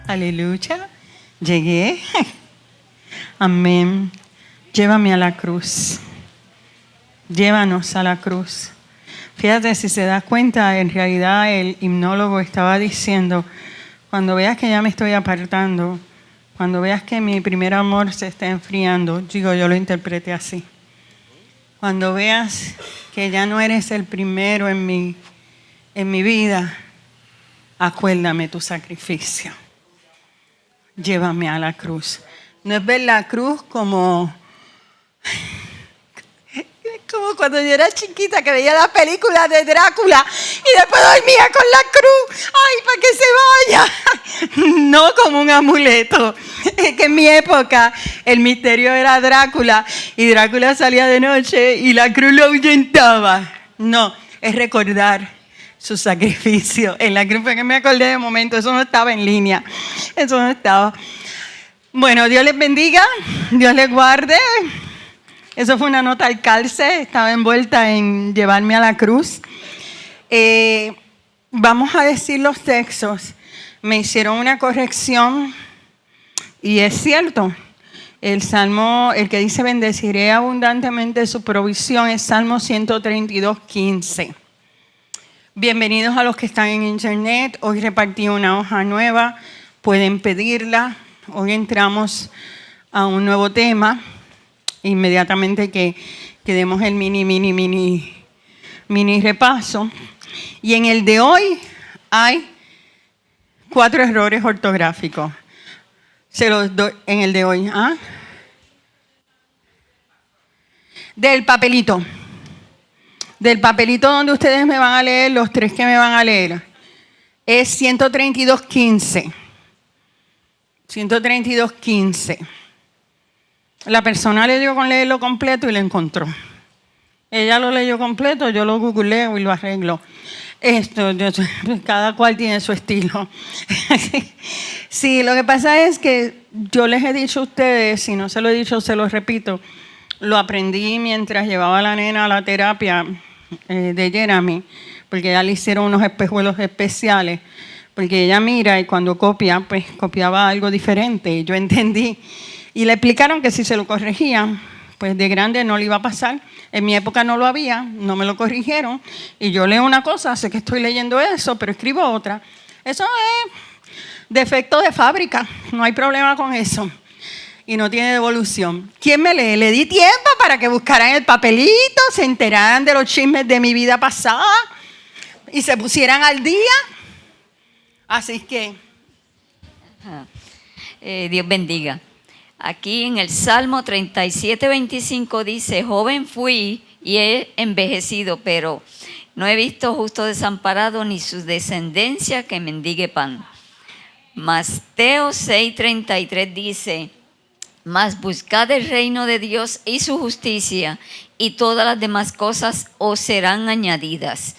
Aleluya. Llegué. Amén. Llévame a la cruz. Llévanos a la cruz. Fíjate, si se da cuenta, en realidad el himnólogo estaba diciendo, cuando veas que ya me estoy apartando, cuando veas que mi primer amor se está enfriando, digo, yo lo interpreté así. Cuando veas que ya no eres el primero en mi vida, acuérdame tu sacrificio. Llévame a la cruz. No es ver la cruz como cuando yo era chiquita que veía la película de Drácula y después dormía con la cruz. ¡Ay, para que se vaya! No como un amuleto. Es que en mi época el misterio era Drácula y Drácula salía de noche y la cruz lo ahuyentaba. No, es recordar su sacrificio. En la cruz fue que me acordé de momento, eso no estaba en línea. Eso no estaba. Bueno, Dios les bendiga, Dios les guarde. Eso fue una nota al calce, estaba envuelta en llevarme a la cruz. Vamos a decir los textos. Me hicieron una corrección y es cierto. El salmo, el que dice bendeciré abundantemente su provisión, es Salmo 132:15. Bienvenidos a los que están en internet. Hoy repartí una hoja nueva, pueden pedirla. Hoy entramos a un nuevo tema. Inmediatamente que demos el mini repaso. Y en el de hoy hay 4 errores ortográficos. Se los doy en el de hoy. Del papelito donde ustedes me van a leer, los 3 que me van a leer, es 132:15. 132:15. La persona le dio con leerlo completo y lo encontró. Ella lo leyó completo, yo lo googleo y lo arreglo. Cada cual tiene su estilo. Sí, lo que pasa es que yo les he dicho a ustedes, si no se lo he dicho, se lo repito, lo aprendí mientras llevaba a la nena a la terapia de Jeremy, porque ya le hicieron unos espejuelos especiales, porque ella mira y cuando copia, pues copiaba algo diferente. Y yo entendí. Y le explicaron que si se lo corregían, pues de grande no le iba a pasar. En mi época no lo había, no me lo corrigieron. Y yo leo una cosa, sé que estoy leyendo eso, pero escribo otra. Eso es defecto de fábrica, no hay problema con eso. Y no tiene devolución. ¿Quién me lee? Le di tiempo para que buscaran el papelito, se enteraran de los chismes de mi vida pasada y se pusieran al día. Así que... Dios bendiga. Aquí en el Salmo 37:25 dice, joven fui y he envejecido, pero no he visto justo desamparado ni su descendencia que mendigue pan. Mateo 6:33 dice, mas buscad el reino de Dios y su justicia, y todas las demás cosas os serán añadidas.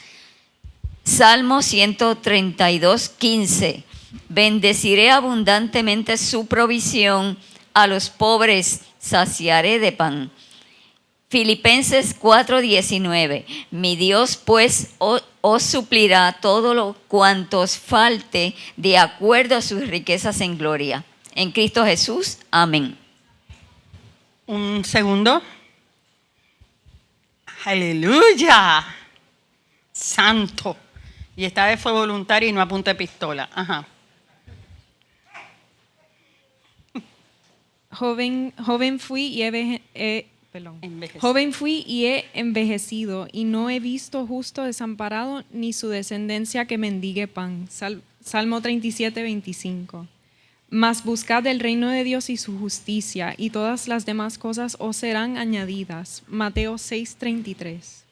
Salmo 132:15, bendeciré abundantemente su provisión, a los pobres saciaré de pan. Filipenses 4:19, mi Dios pues os suplirá todo lo cuanto os falte de acuerdo a sus riquezas en gloria. En Cristo Jesús, amén. Un segundo. Aleluya. Santo. Y esta vez fue voluntaria y no a punta de pistola. Ajá. Joven fui y he envejecido y no he visto justo desamparado ni su descendencia que mendigue pan. Salmo 37:25. Mas buscad el reino de Dios y su justicia, y todas las demás cosas os serán añadidas. Mateo 6:33.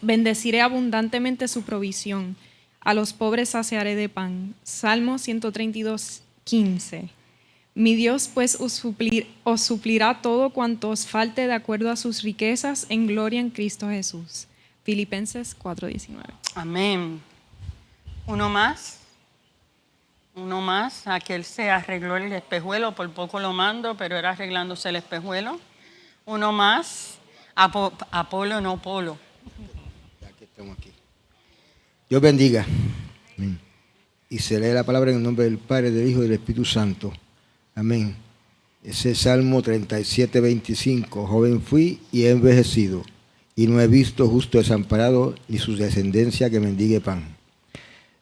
Bendeciré abundantemente su provisión, a los pobres saciaré de pan. Salmo 132:15. Mi Dios pues os suplirá todo cuanto os falte de acuerdo a sus riquezas en gloria en Cristo Jesús. Filipenses 4:19. Amén. Uno más. Aquel se arregló el espejuelo, por poco lo mando, pero era arreglándose el espejuelo. Uno más. Apolo, no Polo. Ya que estamos aquí. Dios bendiga. Y se lee la palabra en el nombre del Padre, del Hijo y del Espíritu Santo. Amén. Ese Salmo 37, 25. Joven fui y he envejecido, y no he visto justo desamparado, ni su descendencia que mendigue pan.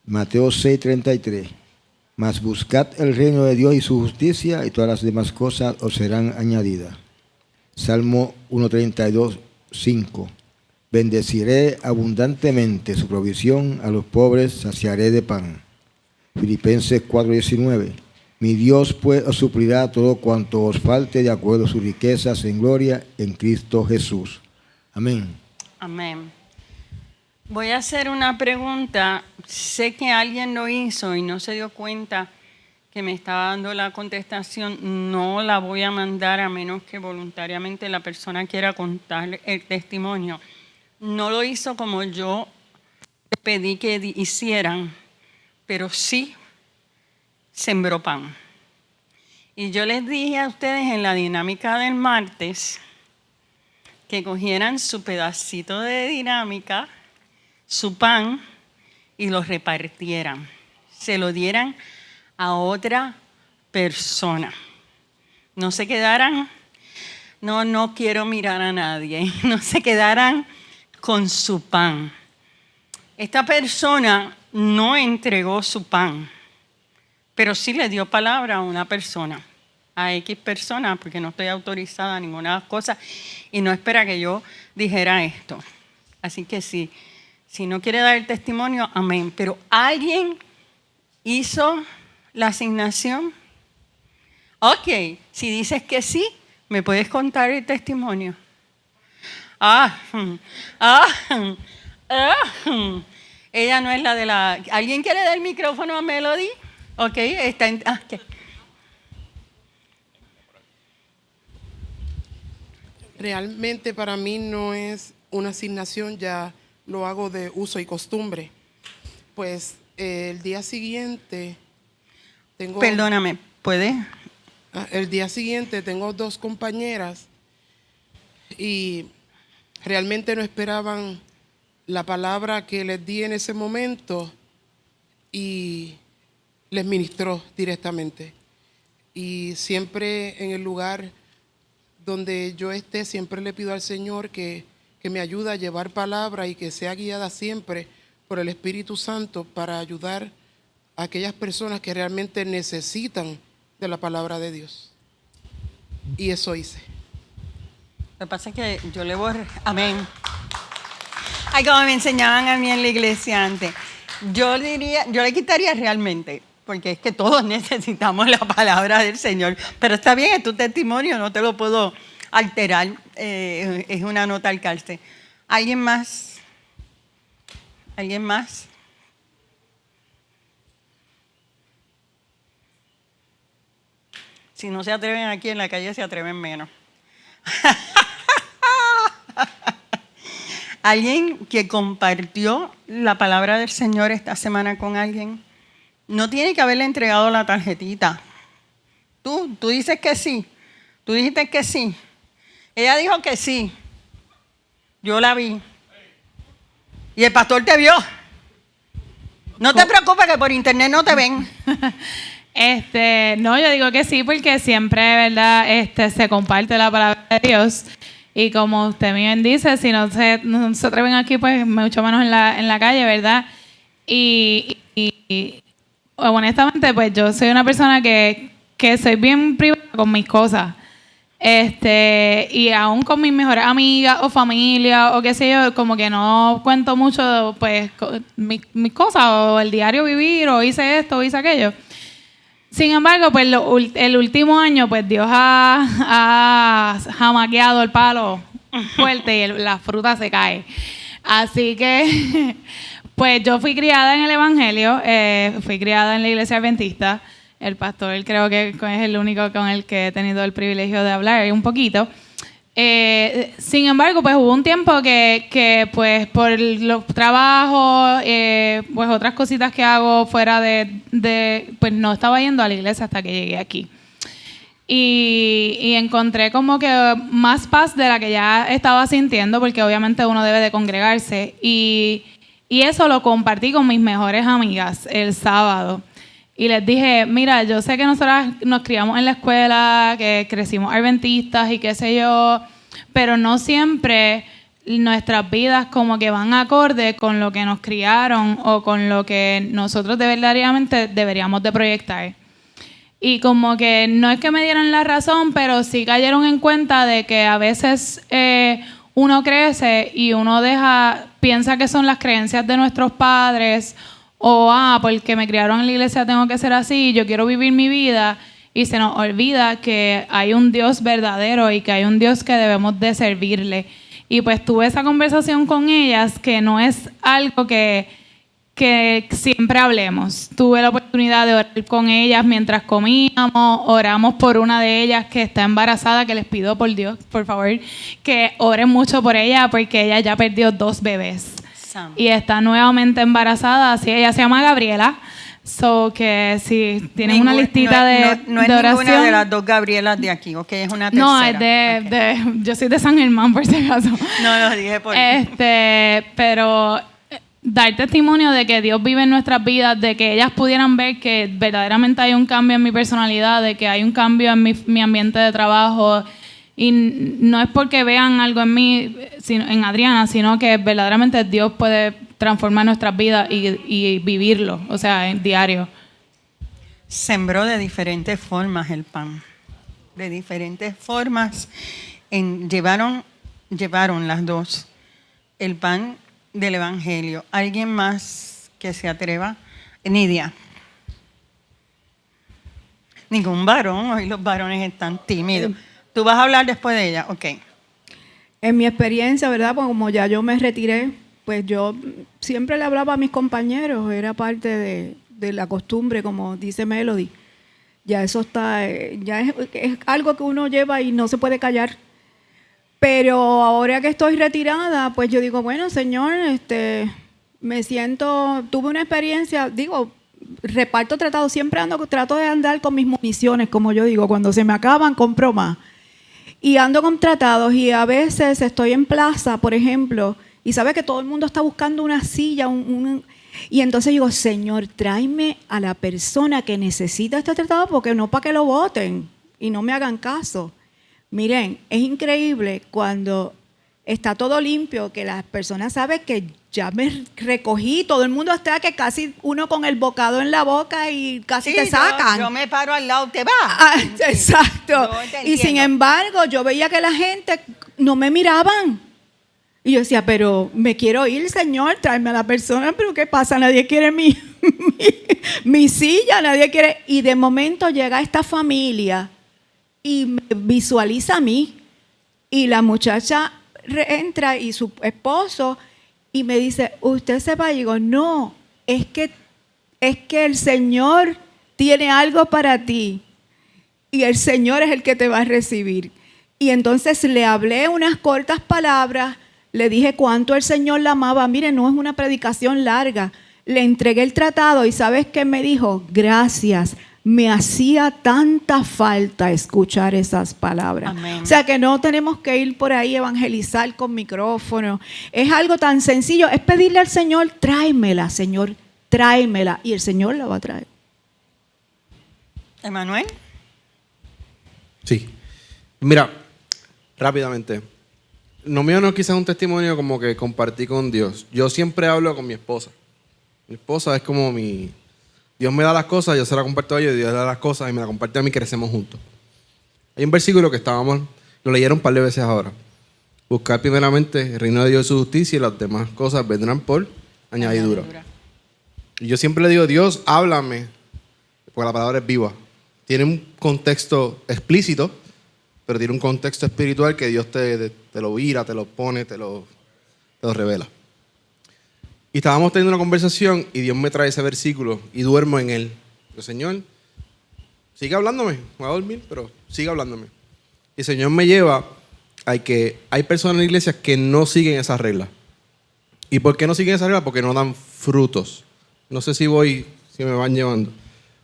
Mateo 6, 33. Mas buscad el reino de Dios y su justicia, y todas las demás cosas os serán añadidas. Salmo 132, 5. Bendeciré abundantemente su provisión, a los pobres saciaré de pan. Filipenses 4:19. Mi Dios pues os suplirá todo cuanto os falte de acuerdo a sus riquezas en gloria en Cristo Jesús. Amén. Amén. Voy a hacer una pregunta. Sé que alguien lo hizo y no se dio cuenta que me estaba dando la contestación. No la voy a mandar a menos que voluntariamente la persona quiera contar el testimonio. No lo hizo como yo pedí que hicieran, pero sí sembró pan. Y yo les dije a ustedes en la dinámica del martes que cogieran su pedacito de dinámica, su pan, y lo repartieran. Se lo dieran a otra persona. No se quedaran, no quiero mirar a nadie, no se quedaran con su pan. Esta persona no entregó su pan, pero sí le dio palabra a una persona, a X persona, porque no estoy autorizada a ninguna cosa y no espera que yo dijera esto. Así que si no quiere dar el testimonio, amén. Pero ¿alguien hizo la asignación? Ok, si dices que sí, ¿me puedes contar el testimonio? Ella no es la de la... ¿Alguien quiere dar el micrófono a Melody? Ok, está en... Okay. Realmente para mí no es una asignación, ya lo hago de uso y costumbre. Pues el día siguiente tengo... Perdóname, ¿puede? El día siguiente tengo 2 compañeras y realmente no esperaban la palabra que les di en ese momento y les ministró directamente. Y siempre en el lugar donde yo esté, siempre le pido al Señor que me ayude a llevar palabra y que sea guiada siempre por el Espíritu Santo para ayudar a aquellas personas que realmente necesitan de la palabra de Dios. Y eso hice. Lo que pasa es que yo le borré. Amén. Ay, como me enseñaban a mí en la iglesia antes. Yo le quitaría realmente, porque es que todos necesitamos la palabra del Señor. Pero está bien, es tu testimonio, no te lo puedo alterar. Es una nota al calce. ¿Alguien más? ¿Alguien más? Si no se atreven aquí en la calle, se atreven menos. ¿Alguien que compartió la palabra del Señor esta semana con alguien? No tiene que haberle entregado la tarjetita. Tú dices que sí. Tú dijiste que sí. Ella dijo que sí. Yo la vi. Y el pastor te vio. No te preocupes que por internet no te ven. No, yo digo que sí porque siempre, ¿verdad? Se comparte la palabra de Dios y como usted bien dice, si no se atreven aquí, pues mucho menos en la calle, ¿verdad? Y honestamente, pues yo soy una persona que soy bien privada con mis cosas. Y aún con mis mejores amigas o familia o qué sé yo, como que no cuento mucho, pues, mis cosas o el diario vivir o hice esto o hice aquello. Sin embargo, pues el último año, pues Dios ha jamaqueado el palo fuerte y la fruta se cae. Así que, pues yo fui criada en el Evangelio, fui criada en la iglesia adventista. El pastor creo que es el único con el que he tenido el privilegio de hablar un poquito. Sin embargo, pues hubo un tiempo que pues por los trabajos, pues otras cositas que hago fuera pues no estaba yendo a la iglesia hasta que llegué aquí. Y encontré como que más paz de la que ya estaba sintiendo, porque obviamente uno debe de congregarse. Y Y eso lo compartí con mis mejores amigas el sábado. Y les dije, mira, yo sé que nosotras nos criamos en la escuela, que crecimos adventistas y qué sé yo, pero no siempre nuestras vidas como que van acorde con lo que nos criaron o con lo que nosotros verdaderamente deberíamos de proyectar. Y como que no es que me dieran la razón, pero sí cayeron en cuenta de que a veces uno crece y uno piensa que son las creencias de nuestros padres o porque me criaron en la iglesia tengo que ser así, yo quiero vivir mi vida, y se nos olvida que hay un Dios verdadero y que hay un Dios que debemos de servirle. Y pues tuve esa conversación con ellas, que no es algo que siempre hablemos. Tuve la oportunidad de orar con ellas mientras comíamos, oramos por una de ellas que está embarazada, que les pido por Dios, por favor, que oren mucho por ella porque ella ya perdió 2 bebés. Y está nuevamente embarazada, así ella se llama Gabriela. So que si tienen una listita de oración. No es ninguna de las 2 Gabrielas de aquí, ¿ok? Es una tercera. No, es yo soy de San Germán, por si acaso. No, lo dije por pero dar testimonio de que Dios vive en nuestras vidas, de que ellas pudieran ver que verdaderamente hay un cambio en mi personalidad, de que hay un cambio en mi ambiente de trabajo. Y no es porque vean algo en mí, en Adriana, sino que verdaderamente Dios puede transformar nuestras vidas y vivirlo, o sea, en diario. Sembró de diferentes formas el pan. De diferentes formas. Llevaron las 2 el pan del Evangelio. ¿Alguien más que se atreva? Nidia. Ningún varón, hoy los varones están tímidos. ¿Tú vas a hablar después de ella? Ok. En mi experiencia, ¿verdad? Pues como ya yo me retiré, pues yo siempre le hablaba a mis compañeros, era parte de la costumbre, como dice Melody. Ya eso está, ya es algo que uno lleva y no se puede callar. Pero ahora que estoy retirada, pues yo digo, bueno, Señor, tuve una experiencia, reparto tratado, siempre trato de andar con mis municiones, como yo digo, cuando se me acaban, compro más. Y ando con tratados y a veces estoy en plaza, por ejemplo, y sabe que todo el mundo está buscando una silla, y entonces digo, Señor, tráeme a la persona que necesita este tratado porque no para que lo boten y no me hagan caso. Miren, es increíble cuando está todo limpio, que las personas saben que ya me recogí, todo el mundo está que casi uno con el bocado en la boca y casi te sacan. Yo me paro al lado, te va. Exacto. Y sin embargo, yo veía que la gente no me miraban. Y yo decía, pero me quiero ir, Señor, tráeme a la persona, pero ¿qué pasa? Nadie quiere mi silla, nadie quiere. Y de momento llega esta familia y me visualiza a mí. Y la muchacha entra y su esposo y me dice, ¿usted se va? Y digo, no, es que el Señor tiene algo para ti y el Señor es el que te va a recibir. Y entonces le hablé unas cortas palabras, le dije cuánto el Señor la amaba. Mire, no es una predicación larga. Le entregué el tratado y ¿sabes qué me dijo? Gracias. Me hacía tanta falta escuchar esas palabras. Amén. O sea que no tenemos que ir por ahí a evangelizar con micrófono. Es algo tan sencillo. Es pedirle al Señor, tráemela, Señor, tráemela. Y el Señor la va a traer. ¿Emanuel? Sí. Mira, rápidamente. Lo mío no es quizás un testimonio como que compartí con Dios. Yo siempre hablo con mi esposa. Mi esposa es como mi... Dios me da las cosas, yo se las comparto a ella, Dios le da las cosas y me las comparte a mí, crecemos juntos. Hay un versículo que lo leyeron un par de veces ahora. Buscar primeramente el reino de Dios y su justicia y las demás cosas vendrán por añadidura. Y yo siempre le digo, Dios, háblame, porque la palabra es viva. Tiene un contexto explícito, pero tiene un contexto espiritual que Dios te lo vira, te lo pone, te lo revela. Y estábamos teniendo una conversación y Dios me trae ese versículo y duermo en él. Yo, Señor, sigue hablándome. Me voy a dormir, pero sigue hablándome. Y el Señor me lleva a que hay personas en la iglesia que no siguen esas reglas. ¿Y por qué no siguen esas reglas? Porque no dan frutos. No sé si me van llevando.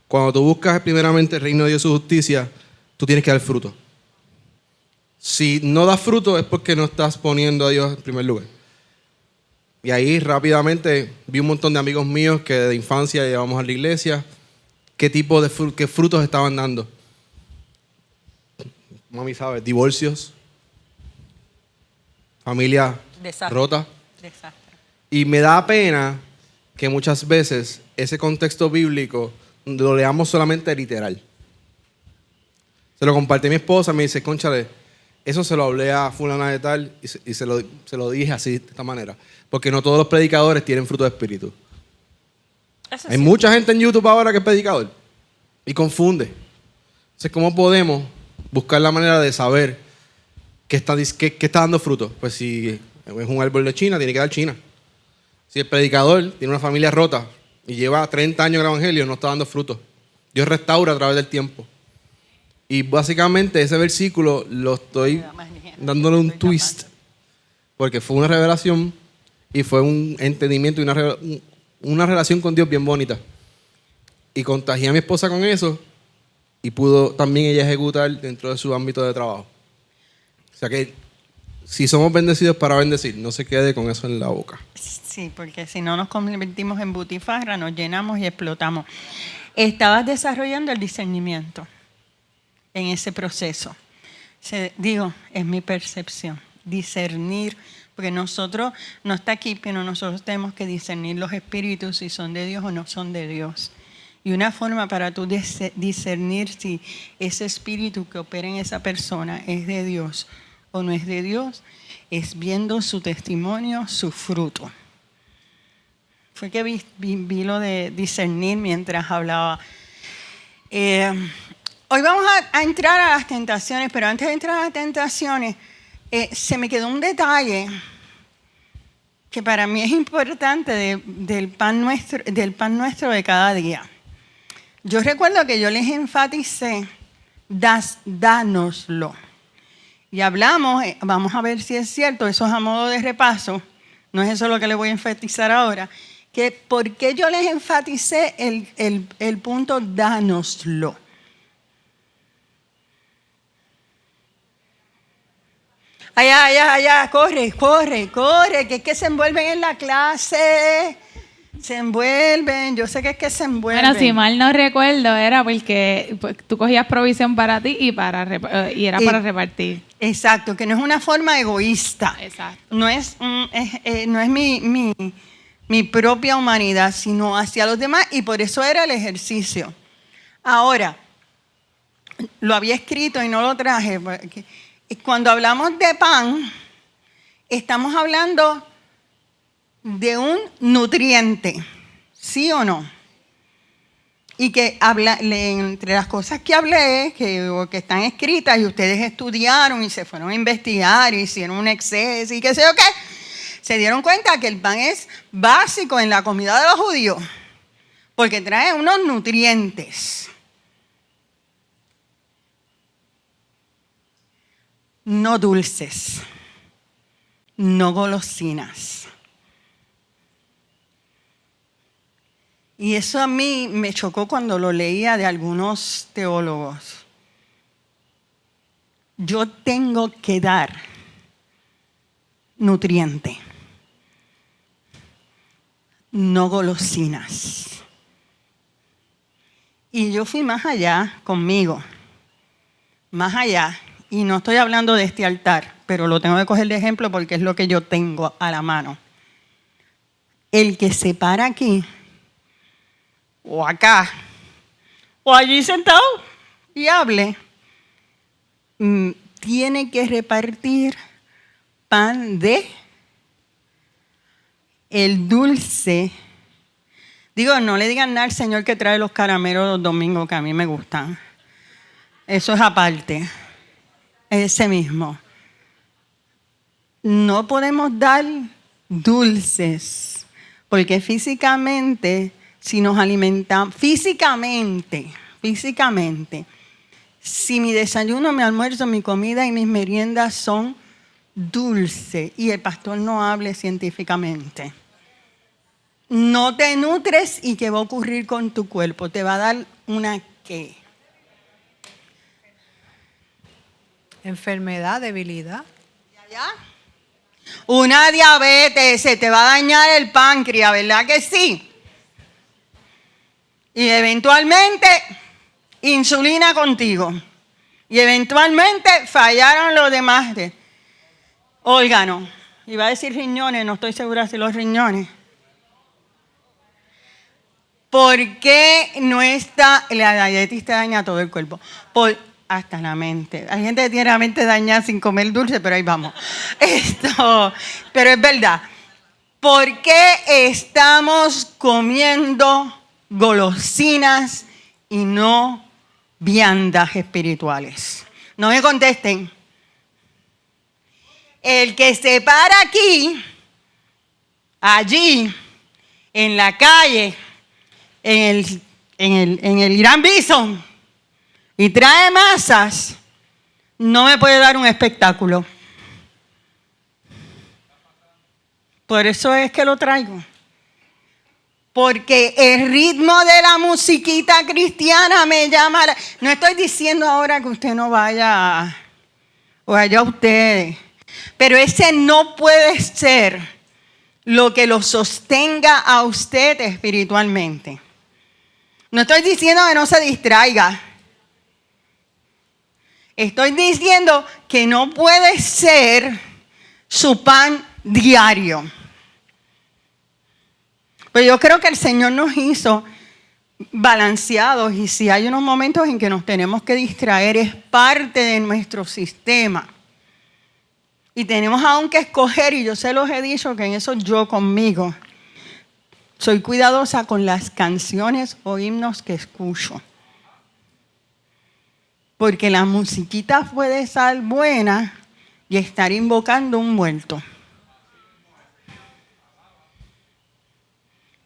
Cuando tú buscas primeramente el reino de Dios y su justicia, tú tienes que dar fruto. Si no das fruto es porque no estás poniendo a Dios en primer lugar. Y ahí rápidamente vi un montón de amigos míos que de infancia llevamos a la iglesia, qué tipo de qué frutos estaban dando. Mami sabe, divorcios, familia Desastre. rota. Desastre. Y me da pena que muchas veces ese contexto bíblico lo leamos solamente literal. Se lo compartí a mi esposa, me dice, cónchale, eso se lo hablé a fulana de tal y se lo dije así, de esta manera. Porque no todos los predicadores tienen fruto de espíritu. Eso Hay sí. mucha gente en YouTube ahora que es predicador y confunde. Entonces, ¿cómo podemos buscar la manera de saber qué está dando fruto? Pues si es un árbol de China, tiene que dar China. Si el predicador tiene una familia rota y lleva 30 años en el evangelio, no está dando fruto. Dios restaura a través del tiempo. Y básicamente ese versículo lo estoy dándole un twist, porque fue una revelación y fue un entendimiento y una relación con Dios bien bonita. Y contagié a mi esposa con eso y pudo también ella ejecutar dentro de su ámbito de trabajo. O sea que si somos bendecidos para bendecir, no se quede con eso en la boca. Sí, porque si no nos convertimos en butifarra, nos llenamos y explotamos. Estabas desarrollando el discernimiento en ese proceso. Digo, es mi percepción, discernir, porque nosotros, no está aquí, pero nosotros tenemos que discernir los espíritus si son de Dios o no son de Dios. Y una forma para tú discernir si ese espíritu que opera en esa persona es de Dios o no es de Dios, es viendo su testimonio, su fruto. Fue que vi lo de discernir mientras hablaba. Hoy vamos a entrar a las tentaciones, pero antes de entrar a las tentaciones, se me quedó un detalle que para mí es importante del pan nuestro de cada día. Yo recuerdo que yo les enfaticé, dánoslo. Y hablamos, vamos a ver si es cierto, eso es a modo de repaso, no es eso lo que les voy a enfatizar ahora, que por qué yo les enfaticé el punto dánoslo. Allá, corre, que es que se envuelven en la clase, se envuelven, yo sé que es que se envuelven. Bueno, si mal no recuerdo, era porque pues, tú cogías provisión para ti y era para repartir. Exacto, que no es una forma egoísta. Exacto. No es mi propia humanidad, sino hacia los demás, y por eso era el ejercicio. Ahora, lo había escrito y no lo traje, porque cuando hablamos de pan, estamos hablando de un nutriente, ¿sí o no? Y que entre las cosas que hablé, que están escritas y ustedes estudiaron y se fueron a investigar y hicieron un exceso y qué sé yo qué, se dieron cuenta que el pan es básico en la comida de los judíos porque trae unos nutrientes. No dulces, no golosinas. Y eso a mí me chocó cuando lo leía de algunos teólogos. Yo tengo que dar nutriente, no golosinas. Y yo fui más allá conmigo, más allá. Y no estoy hablando de este altar, pero lo tengo que coger de ejemplo porque es lo que yo tengo a la mano. El que se para aquí, o acá, o allí sentado y hable, tiene que repartir pan de el dulce. Digo, no le digan nada al Señor que trae los caramelos los domingos que a mí me gustan. Eso es aparte. Ese mismo. No podemos dar dulces, porque físicamente, si nos alimentamos, físicamente, si mi desayuno, mi almuerzo, mi comida y mis meriendas son dulces, y el pastor no hable científicamente, no te nutres y ¿qué va a ocurrir con tu cuerpo? Te va a dar una ¿qué? Enfermedad, debilidad. ¿Ya? Una diabetes, se te va a dañar el páncreas, ¿verdad que sí? Y eventualmente, insulina contigo. Y eventualmente fallaron los demás órganos. Iba a decir riñones, no estoy segura si los riñones. ¿Por qué no está? La diabetes te daña todo el cuerpo. Hasta la mente. Hay gente que tiene la mente dañada sin comer dulce, pero ahí vamos. Pero es verdad. ¿Por qué estamos comiendo golosinas y no viandas espirituales? No me contesten. El que se para aquí, allí, en la calle, en el Gran Bison, y trae masas, no me puede dar un espectáculo. Por eso es que lo traigo. Porque el ritmo de la musiquita cristiana me llama. No estoy diciendo ahora que usted no vaya o allá ustedes, pero ese no puede ser lo que lo sostenga a usted espiritualmente. No estoy diciendo que no se distraiga. Estoy diciendo que no puede ser su pan diario. Pero yo creo que el Señor nos hizo balanceados y si hay unos momentos en que nos tenemos que distraer, es parte de nuestro sistema. Y tenemos aún que escoger, y yo se los he dicho que en eso yo conmigo soy cuidadosa con las canciones o himnos que escucho. Porque la musiquita puede estar buena y estar invocando un muerto.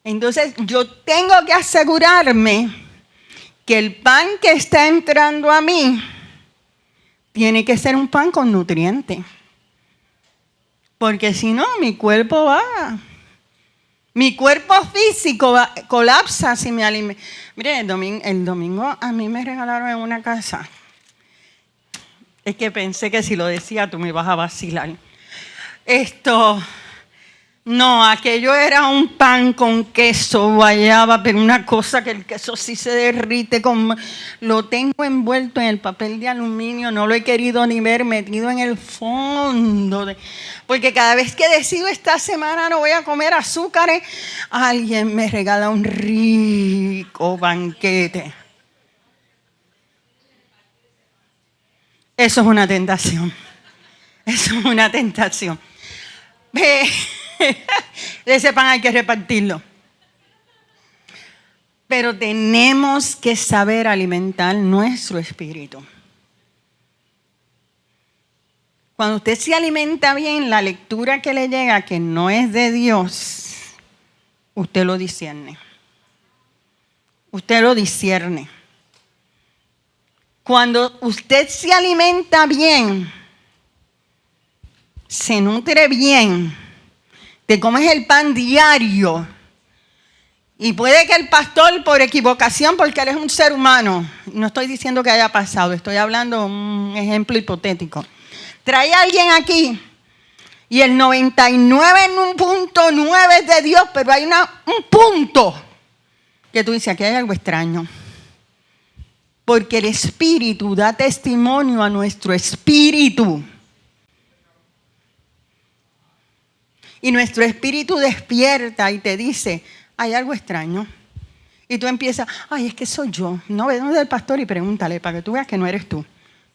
Entonces yo tengo que asegurarme que el pan que está entrando a mí tiene que ser un pan con nutrientes. Porque si no, mi cuerpo físico colapsa si me alimento. Mire, el domingo a mí me regalaron en una casa. Es que pensé que si lo decía tú me ibas a vacilar. No, aquello era un pan con queso, guayaba, pero una cosa que el queso sí se derrite. Lo tengo envuelto en el papel de aluminio, no lo he querido ni ver, metido en el fondo. Porque cada vez que decido esta semana no voy a comer azúcares, alguien me regala un rico banquete. Eso es una tentación. Eso es una tentación. Ese pan hay que repartirlo. Pero tenemos que saber alimentar nuestro espíritu. Cuando usted se alimenta bien, la lectura que le llega, que no es de Dios, usted lo discierne. Usted lo discierne. Cuando usted se alimenta bien, se nutre bien, te comes el pan diario, y puede que el pastor, por equivocación, porque él es un ser humano, no estoy diciendo que haya pasado, estoy hablando de un ejemplo hipotético, trae a alguien aquí y el 99.9 es de Dios, pero hay un punto que tú dices, aquí hay algo extraño. Porque el Espíritu da testimonio a nuestro espíritu. Y nuestro espíritu despierta y te dice, hay algo extraño. Y tú empiezas, es que soy yo. No, ve donde el pastor y pregúntale para que tú veas que no eres tú.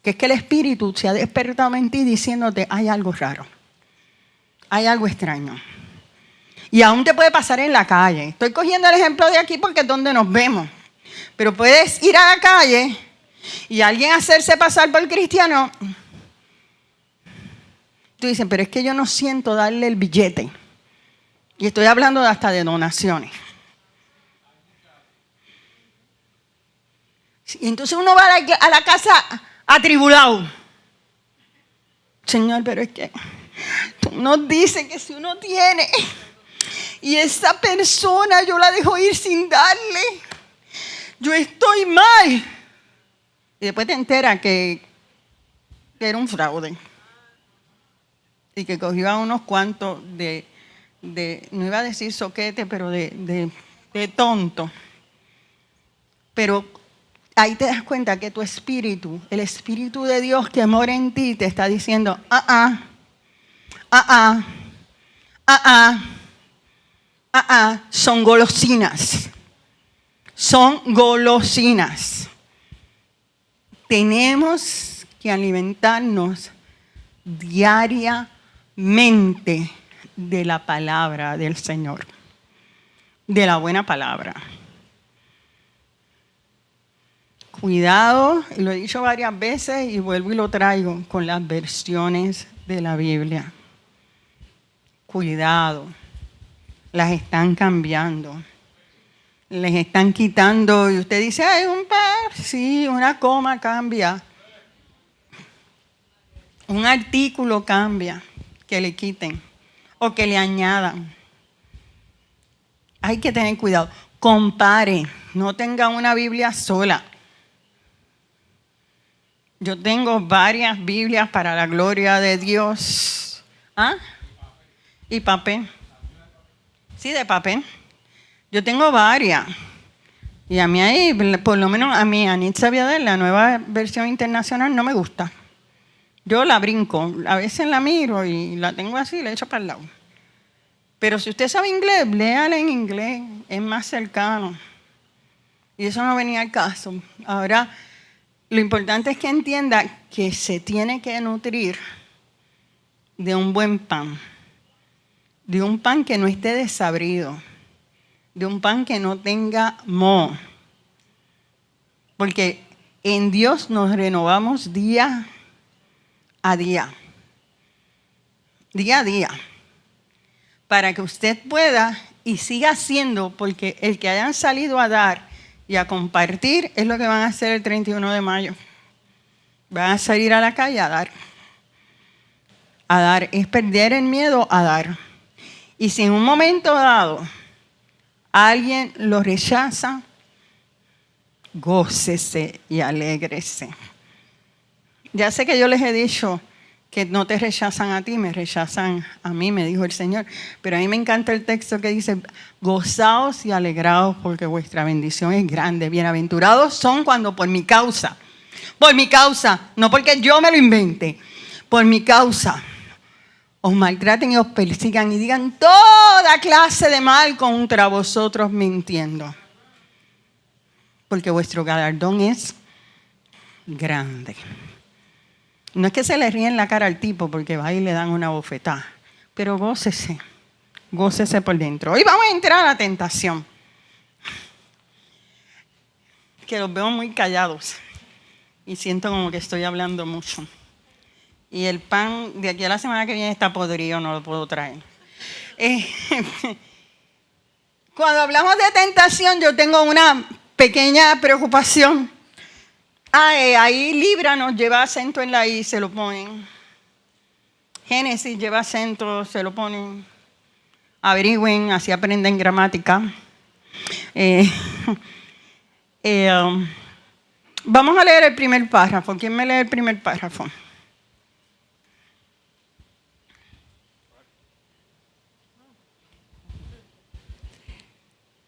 Que es que el espíritu se ha despertado en ti diciéndote, hay algo raro. Hay algo extraño. Y aún te puede pasar en la calle. Estoy cogiendo el ejemplo de aquí porque es donde nos vemos. Pero puedes ir a la calle y alguien hacerse pasar por cristiano. Tú dices, pero es que yo no siento darle el billete. Y estoy hablando hasta de donaciones. Y entonces uno va a la casa atribulado. Señor, pero es que tú nos dices que si uno tiene y esa persona yo la dejo ir sin darle, yo estoy mal. Y después te enteras que era un fraude. y que cogió a unos cuantos no iba a decir soquete, pero de tonto. Pero ahí te das cuenta que tu espíritu, el Espíritu de Dios que mora en ti, te está diciendo, son golosinas. Son golosinas. Tenemos que alimentarnos diariamente de la palabra del Señor, de la buena palabra. Cuidado, y lo he dicho varias veces y vuelvo y lo traigo, con las versiones de la Biblia. Cuidado, las están cambiando. Les están quitando, y usted dice, hay un par, sí, una coma cambia. Un artículo cambia, que le quiten o que le añadan. Hay que tener cuidado. Compare, no tenga una Biblia sola. Yo tengo varias Biblias para la gloria de Dios. ¿Ah? Y papel. Sí, de papel. Yo tengo varias. Y a mí ahí, por lo menos a mí, Anitza Viadel, la nueva versión internacional, no me gusta. Yo la brinco. A veces la miro y la tengo así y la echo para el lado. Pero si usted sabe inglés, léala en inglés. Es más cercano. Y eso no venía al caso. Ahora, lo importante es que entienda que se tiene que nutrir de un buen pan. De un pan que no esté desabrido. De un pan que no tenga moho. Porque en Dios nos renovamos día a día. Día a día. Para que usted pueda y siga haciendo, porque el que hayan salido a dar y a compartir es lo que van a hacer el 31 de mayo. Van a salir a la calle a dar. A dar. Es perder el miedo a dar. Y si en un momento dado alguien lo rechaza, gócese y alégrese. Ya sé que yo les he dicho que no te rechazan a ti, me rechazan a mí, me dijo el Señor. Pero a mí me encanta el texto que dice, gozaos y alegraos porque vuestra bendición es grande. Bienaventurados son cuando por mi causa, no porque yo me lo invente, por mi causa, os maltraten y os persigan y digan toda clase de mal contra vosotros mintiendo. Porque vuestro galardón es grande. No es que se le ríen la cara al tipo porque va y le dan una bofetada, pero gócese por dentro. Hoy vamos a entrar a la tentación, que los veo muy callados y siento como que estoy hablando mucho. Y el pan de aquí a la semana que viene está podrido, no lo puedo traer. Cuando hablamos de tentación, yo tengo una pequeña preocupación. Ahí líbranos lleva acento en la I, se lo ponen. Génesis lleva acento, se lo ponen. Averigüen, así aprenden gramática. Vamos a leer el primer párrafo. ¿Quién me lee el primer párrafo?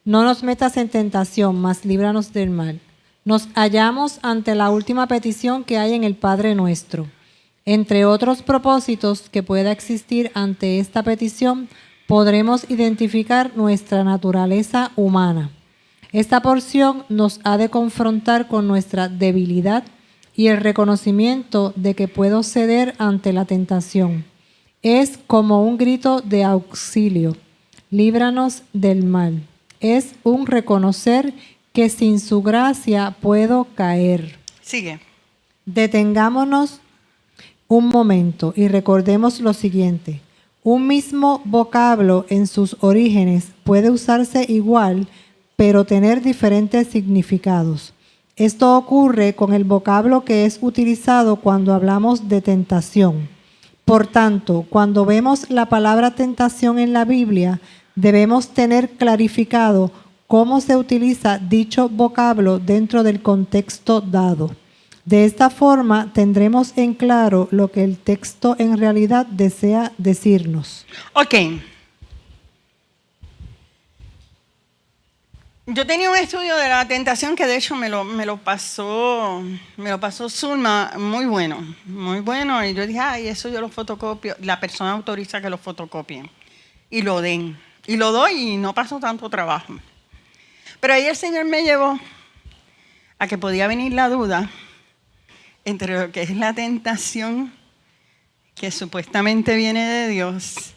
No nos metas en tentación, mas líbranos del mal. Nos hallamos ante la última petición que hay en el Padre Nuestro. Entre otros propósitos que pueda existir ante esta petición, podremos identificar nuestra naturaleza humana. Esta porción nos ha de confrontar con nuestra debilidad y el reconocimiento de que puedo ceder ante la tentación. Es como un grito de auxilio. Líbranos del mal. Es un reconocer que sin su gracia puedo caer. Sigue. Detengámonos un momento y recordemos lo siguiente. Un mismo vocablo en sus orígenes puede usarse igual, pero tener diferentes significados. Esto ocurre con el vocablo que es utilizado cuando hablamos de tentación. Por tanto, cuando vemos la palabra tentación en la Biblia, debemos tener clarificado cómo se utiliza dicho vocablo dentro del contexto dado. De esta forma tendremos en claro lo que el texto en realidad desea decirnos. Ok. Yo tenía un estudio de la tentación que de hecho me lo pasó Zulma, muy bueno, y yo dije, ay, eso yo lo fotocopio, la persona autoriza que lo fotocopien y lo den, y lo doy y no pasó tanto trabajo. Pero ahí el Señor me llevó a que podía venir la duda entre lo que es la tentación que supuestamente viene de Dios,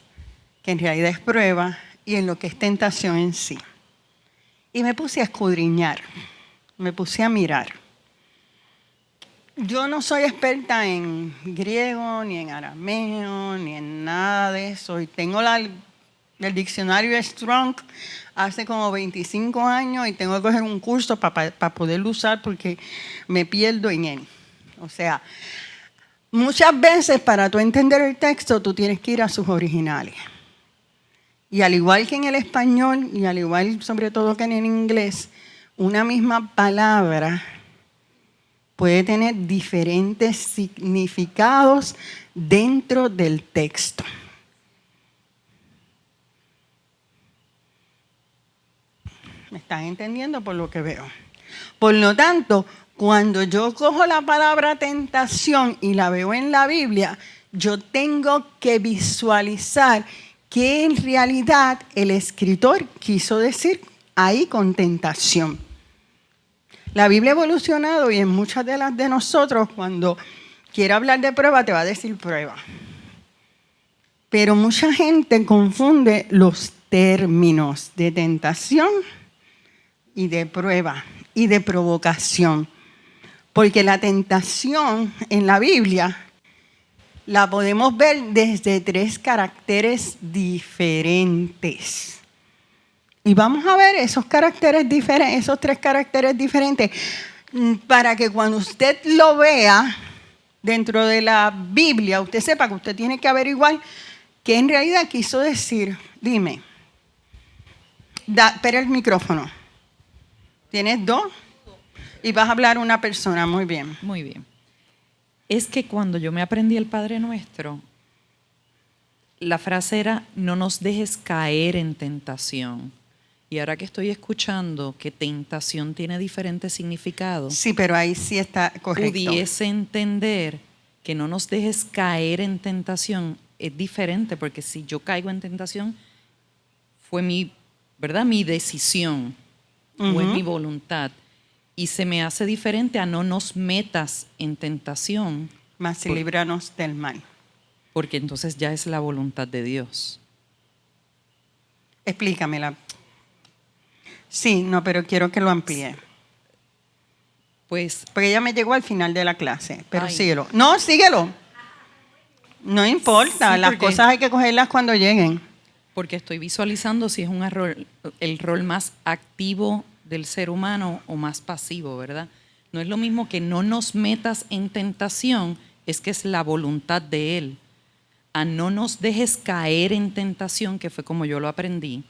que en realidad es prueba, y en lo que es tentación en sí. Y me puse a escudriñar, me puse a mirar. Yo no soy experta en griego, ni en arameo, ni en nada de eso. Y tengo el diccionario Strong hace como 25 años y tengo que coger un curso para poderlo usar porque me pierdo en él. O sea, muchas veces para tú entender el texto tú tienes que ir a sus originales. Y al igual que en el español, y al igual sobre todo que en el inglés, una misma palabra puede tener diferentes significados dentro del texto. ¿Me están entendiendo por lo que veo? Por lo tanto, cuando yo cojo la palabra tentación y la veo en la Biblia, yo tengo que visualizar qué en realidad el escritor quiso decir ahí con tentación. La Biblia ha evolucionado y en muchas de las de nosotros, cuando quiere hablar de prueba, te va a decir prueba. Pero mucha gente confunde los términos de tentación y de prueba y de provocación. Porque la tentación en la Biblia la podemos ver desde 3 caracteres diferentes. Y vamos a ver esos caracteres diferentes, esos 3 caracteres diferentes, para que cuando usted lo vea dentro de la Biblia, usted sepa que usted tiene que averiguar qué en realidad quiso decir. Dime. Espera el micrófono. ¿Tienes 2? Y vas a hablar a una persona, muy bien. Muy bien. Es que cuando yo me aprendí el Padre Nuestro, la frase era, no nos dejes caer en tentación. Y ahora que estoy escuchando que tentación tiene diferentes significados, sí, pero ahí sí está correcto. Pudiese entender que no nos dejes caer en tentación es diferente, porque si yo caigo en tentación, fue mi decisión, fue mi voluntad. Y se me hace diferente a no nos metas en tentación. Mas líbranos del mal. Porque entonces ya es la voluntad de Dios. Explícamela. Sí, no, pero quiero que lo amplíe. Pues, porque ella me llegó al final de la clase, pero síguelo. No, síguelo. No importa, sí, las cosas hay que cogerlas cuando lleguen. Porque estoy visualizando si es un error, el rol más activo del ser humano o más pasivo, ¿verdad? No es lo mismo que no nos metas en tentación, es que es la voluntad de Él. A no nos dejes caer en tentación, que fue como yo lo aprendí.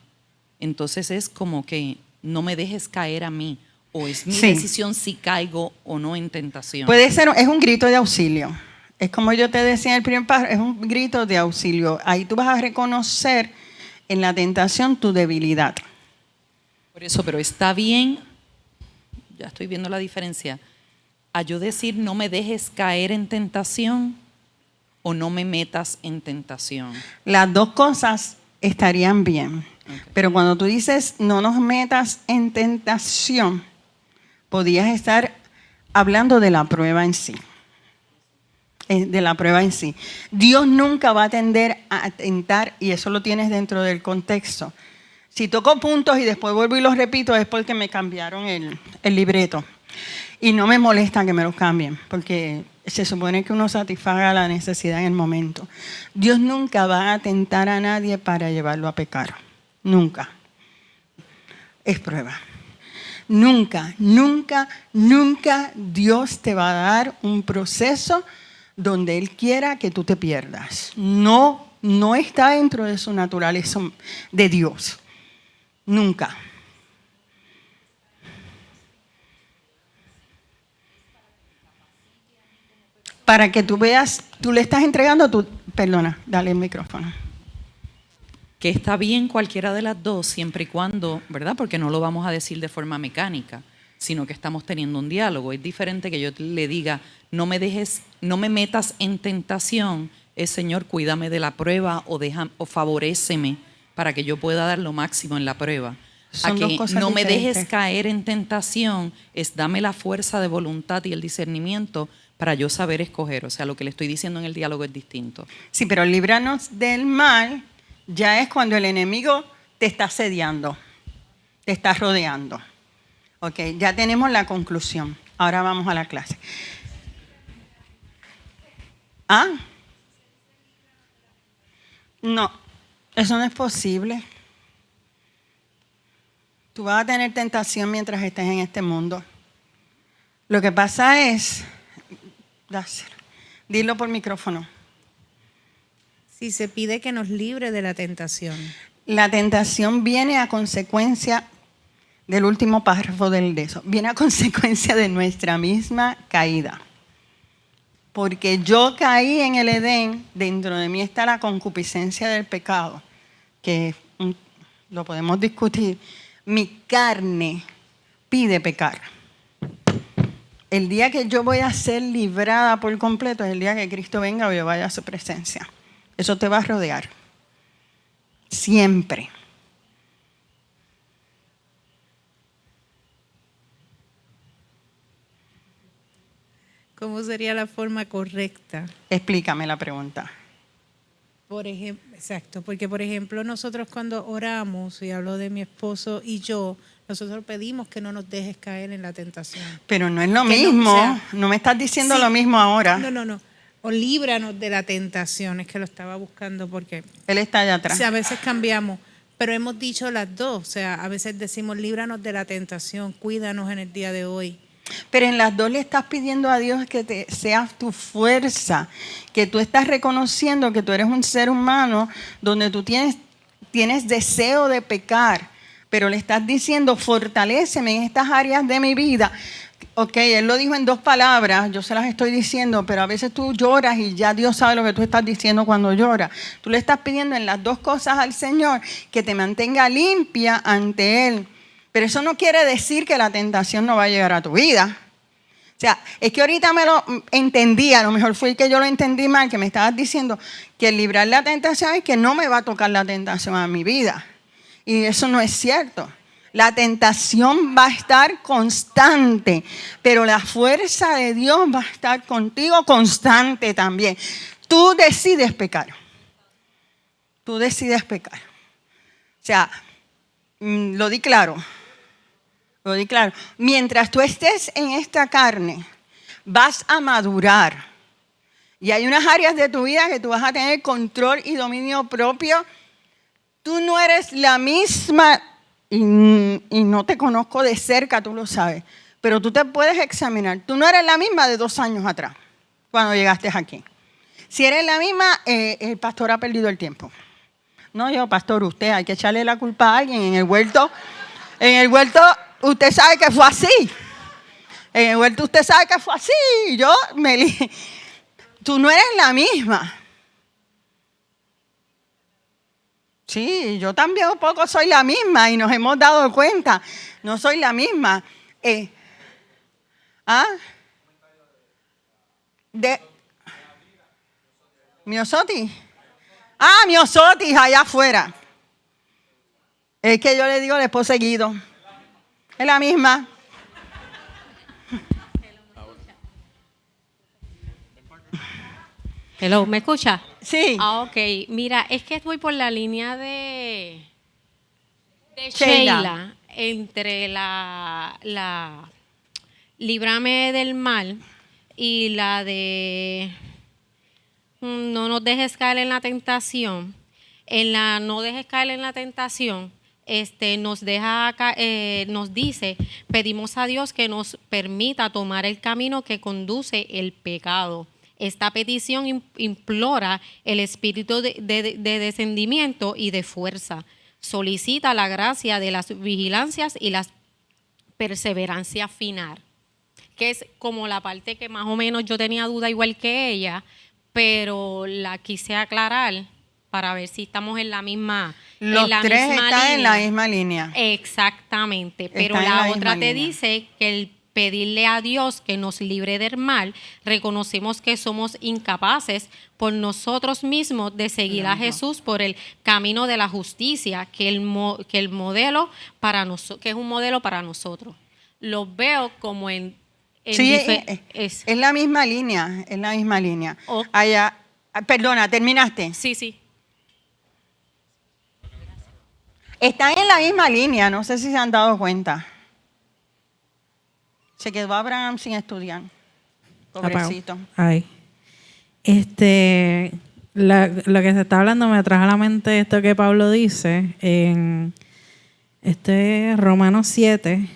Entonces es como que no me dejes caer a mí, o es mi decisión si caigo o no en tentación. Puede ser, es un grito de auxilio. Es como yo te decía en el primer párrafo, es un grito de auxilio. Ahí tú vas a reconocer en la tentación tu debilidad. Por eso, pero está bien, ya estoy viendo la diferencia, a yo decir no me dejes caer en tentación o no me metas en tentación. Las 2 cosas estarían bien, pero cuando tú dices no nos metas en tentación, podías estar hablando de la prueba en sí. De la prueba en sí. Dios nunca va a tender a tentar, y eso lo tienes dentro del contexto. Si toco puntos y después vuelvo y los repito, es porque me cambiaron el libreto. Y no me molesta que me los cambien, porque se supone que uno satisfaga la necesidad en el momento. Dios nunca va a tentar a nadie para llevarlo a pecar. Nunca. Es prueba. Nunca, nunca, nunca Dios te va a dar un proceso donde Él quiera que tú te pierdas. No está dentro de su naturaleza de Dios. Nunca. para que tú veas, tú le estás entregando perdona, dale el micrófono. Que está bien cualquiera de las dos, siempre y cuando, ¿verdad? Porque no lo vamos a decir de forma mecánica, sino que estamos teniendo un diálogo. Es diferente que yo le diga, no me metas en tentación, es Señor, cuídame de la prueba o favoréceme para que yo pueda dar lo máximo en la prueba. Son a dos que cosas no me diferentes. dejes caer en tentación, es dame la fuerza de voluntad y el discernimiento para yo saber escoger. O sea, lo que le estoy diciendo en el diálogo es distinto. Sí, pero líbranos del mal ya es cuando el enemigo te está asediando, te está rodeando. Ok, ya tenemos la conclusión. Ahora vamos a la clase. ¿Ah? No, eso no es posible. Tú vas a tener tentación mientras estés en este mundo. Lo que pasa es, dilo por micrófono. Si se pide que nos libre de la tentación. La tentación viene a consecuencia del último párrafo de eso. Viene a consecuencia de nuestra misma caída. Porque yo caí en el Edén, dentro de mí está la concupiscencia del pecado, que lo podemos discutir. Mi carne pide pecar. El día que yo voy a ser librada por completo es el día que Cristo venga o yo vaya a su presencia. Eso te va a rodear. Siempre. ¿Cómo sería la forma correcta? Explícame la pregunta. Por ejemplo, exacto, porque por ejemplo nosotros cuando oramos, y hablo de mi esposo y yo, nosotros pedimos que no nos dejes caer en la tentación. Pero no es lo Que no, mismo. o sea, no me estás diciendo sí, lo mismo ahora. No. O líbranos de la tentación, es que lo estaba buscando porque Él está allá o atrás. sea, a veces cambiamos, pero hemos dicho las dos, o sea, a veces decimos líbranos de la tentación, cuídanos en el día de hoy. Pero en las dos le estás pidiendo a Dios que te sea tu fuerza, que tú estás reconociendo que tú eres un ser humano donde tú tienes deseo de pecar, pero le estás diciendo, fortaléceme en estas áreas de mi vida. Ok, él lo dijo en 2 palabras, yo se las estoy diciendo, pero a veces tú lloras y ya Dios sabe lo que tú estás diciendo cuando lloras. Tú le estás pidiendo en las 2 cosas al Señor que te mantenga limpia ante Él. Pero eso no quiere decir que la tentación no va a llegar a tu vida. O sea, es que ahorita me lo entendí, a lo mejor fue que yo lo entendí mal, que me estabas diciendo que el librar la tentación es que no me va a tocar la tentación a mi vida. Y eso no es cierto. La tentación va a estar constante, pero la fuerza de Dios va a estar contigo constante también. Tú decides pecar. Tú decides pecar. O sea, lo di claro. Lo di claro. Mientras tú estés en esta carne, vas a madurar. Y hay unas áreas de tu vida que tú vas a tener control y dominio propio. Tú no eres la misma, y no te conozco de cerca, tú lo sabes, pero tú te puedes examinar. Tú no eres la misma de 2 años atrás, cuando llegaste aquí. Si eres la misma, el pastor ha perdido el tiempo. No yo, pastor, usted, hay que echarle la culpa a alguien. En el huerto, usted sabe que fue así. En el huerto usted sabe que fue así. Tú no eres la misma. Sí, yo también un poco soy la misma y nos hemos dado cuenta. No soy la misma. Miosotis. Miosotis, allá afuera. Es que yo le digo después seguido. Es la misma. Hello, ¿me escucha? Sí. Ok. Mira, es que voy por la línea de Sheila. Sheila, entre la líbrame del mal y la de no nos dejes caer en la tentación. En la no dejes caer en la tentación, nos dice, pedimos a Dios que nos permita tomar el camino que conduce el pecado. Esta petición implora el espíritu de descendimiento y de fuerza. Solicita la gracia de las vigilancias y la perseverancia final. que es como la parte que más o menos yo tenía duda igual que ella, pero la quise aclarar para ver si estamos en la misma Los tres están en la misma línea. Exactamente, pero Están en la la otra misma te línea. dice que el pedirle a Dios que nos libre del mal, reconocemos que somos incapaces por nosotros mismos de seguir a Jesús por el camino de la justicia, que el modelo para nosotros, que es un modelo para nosotros. Lo veo como en Sí, es la misma línea, es la misma línea. Allá, perdona, ¿terminaste? Sí. Están en la misma línea, no sé si se han dado cuenta. Se quedó Abraham sin estudiar. Pobrecito. Ay. Lo que se está hablando me trajo a la mente esto que Pablo dice en Romanos 7,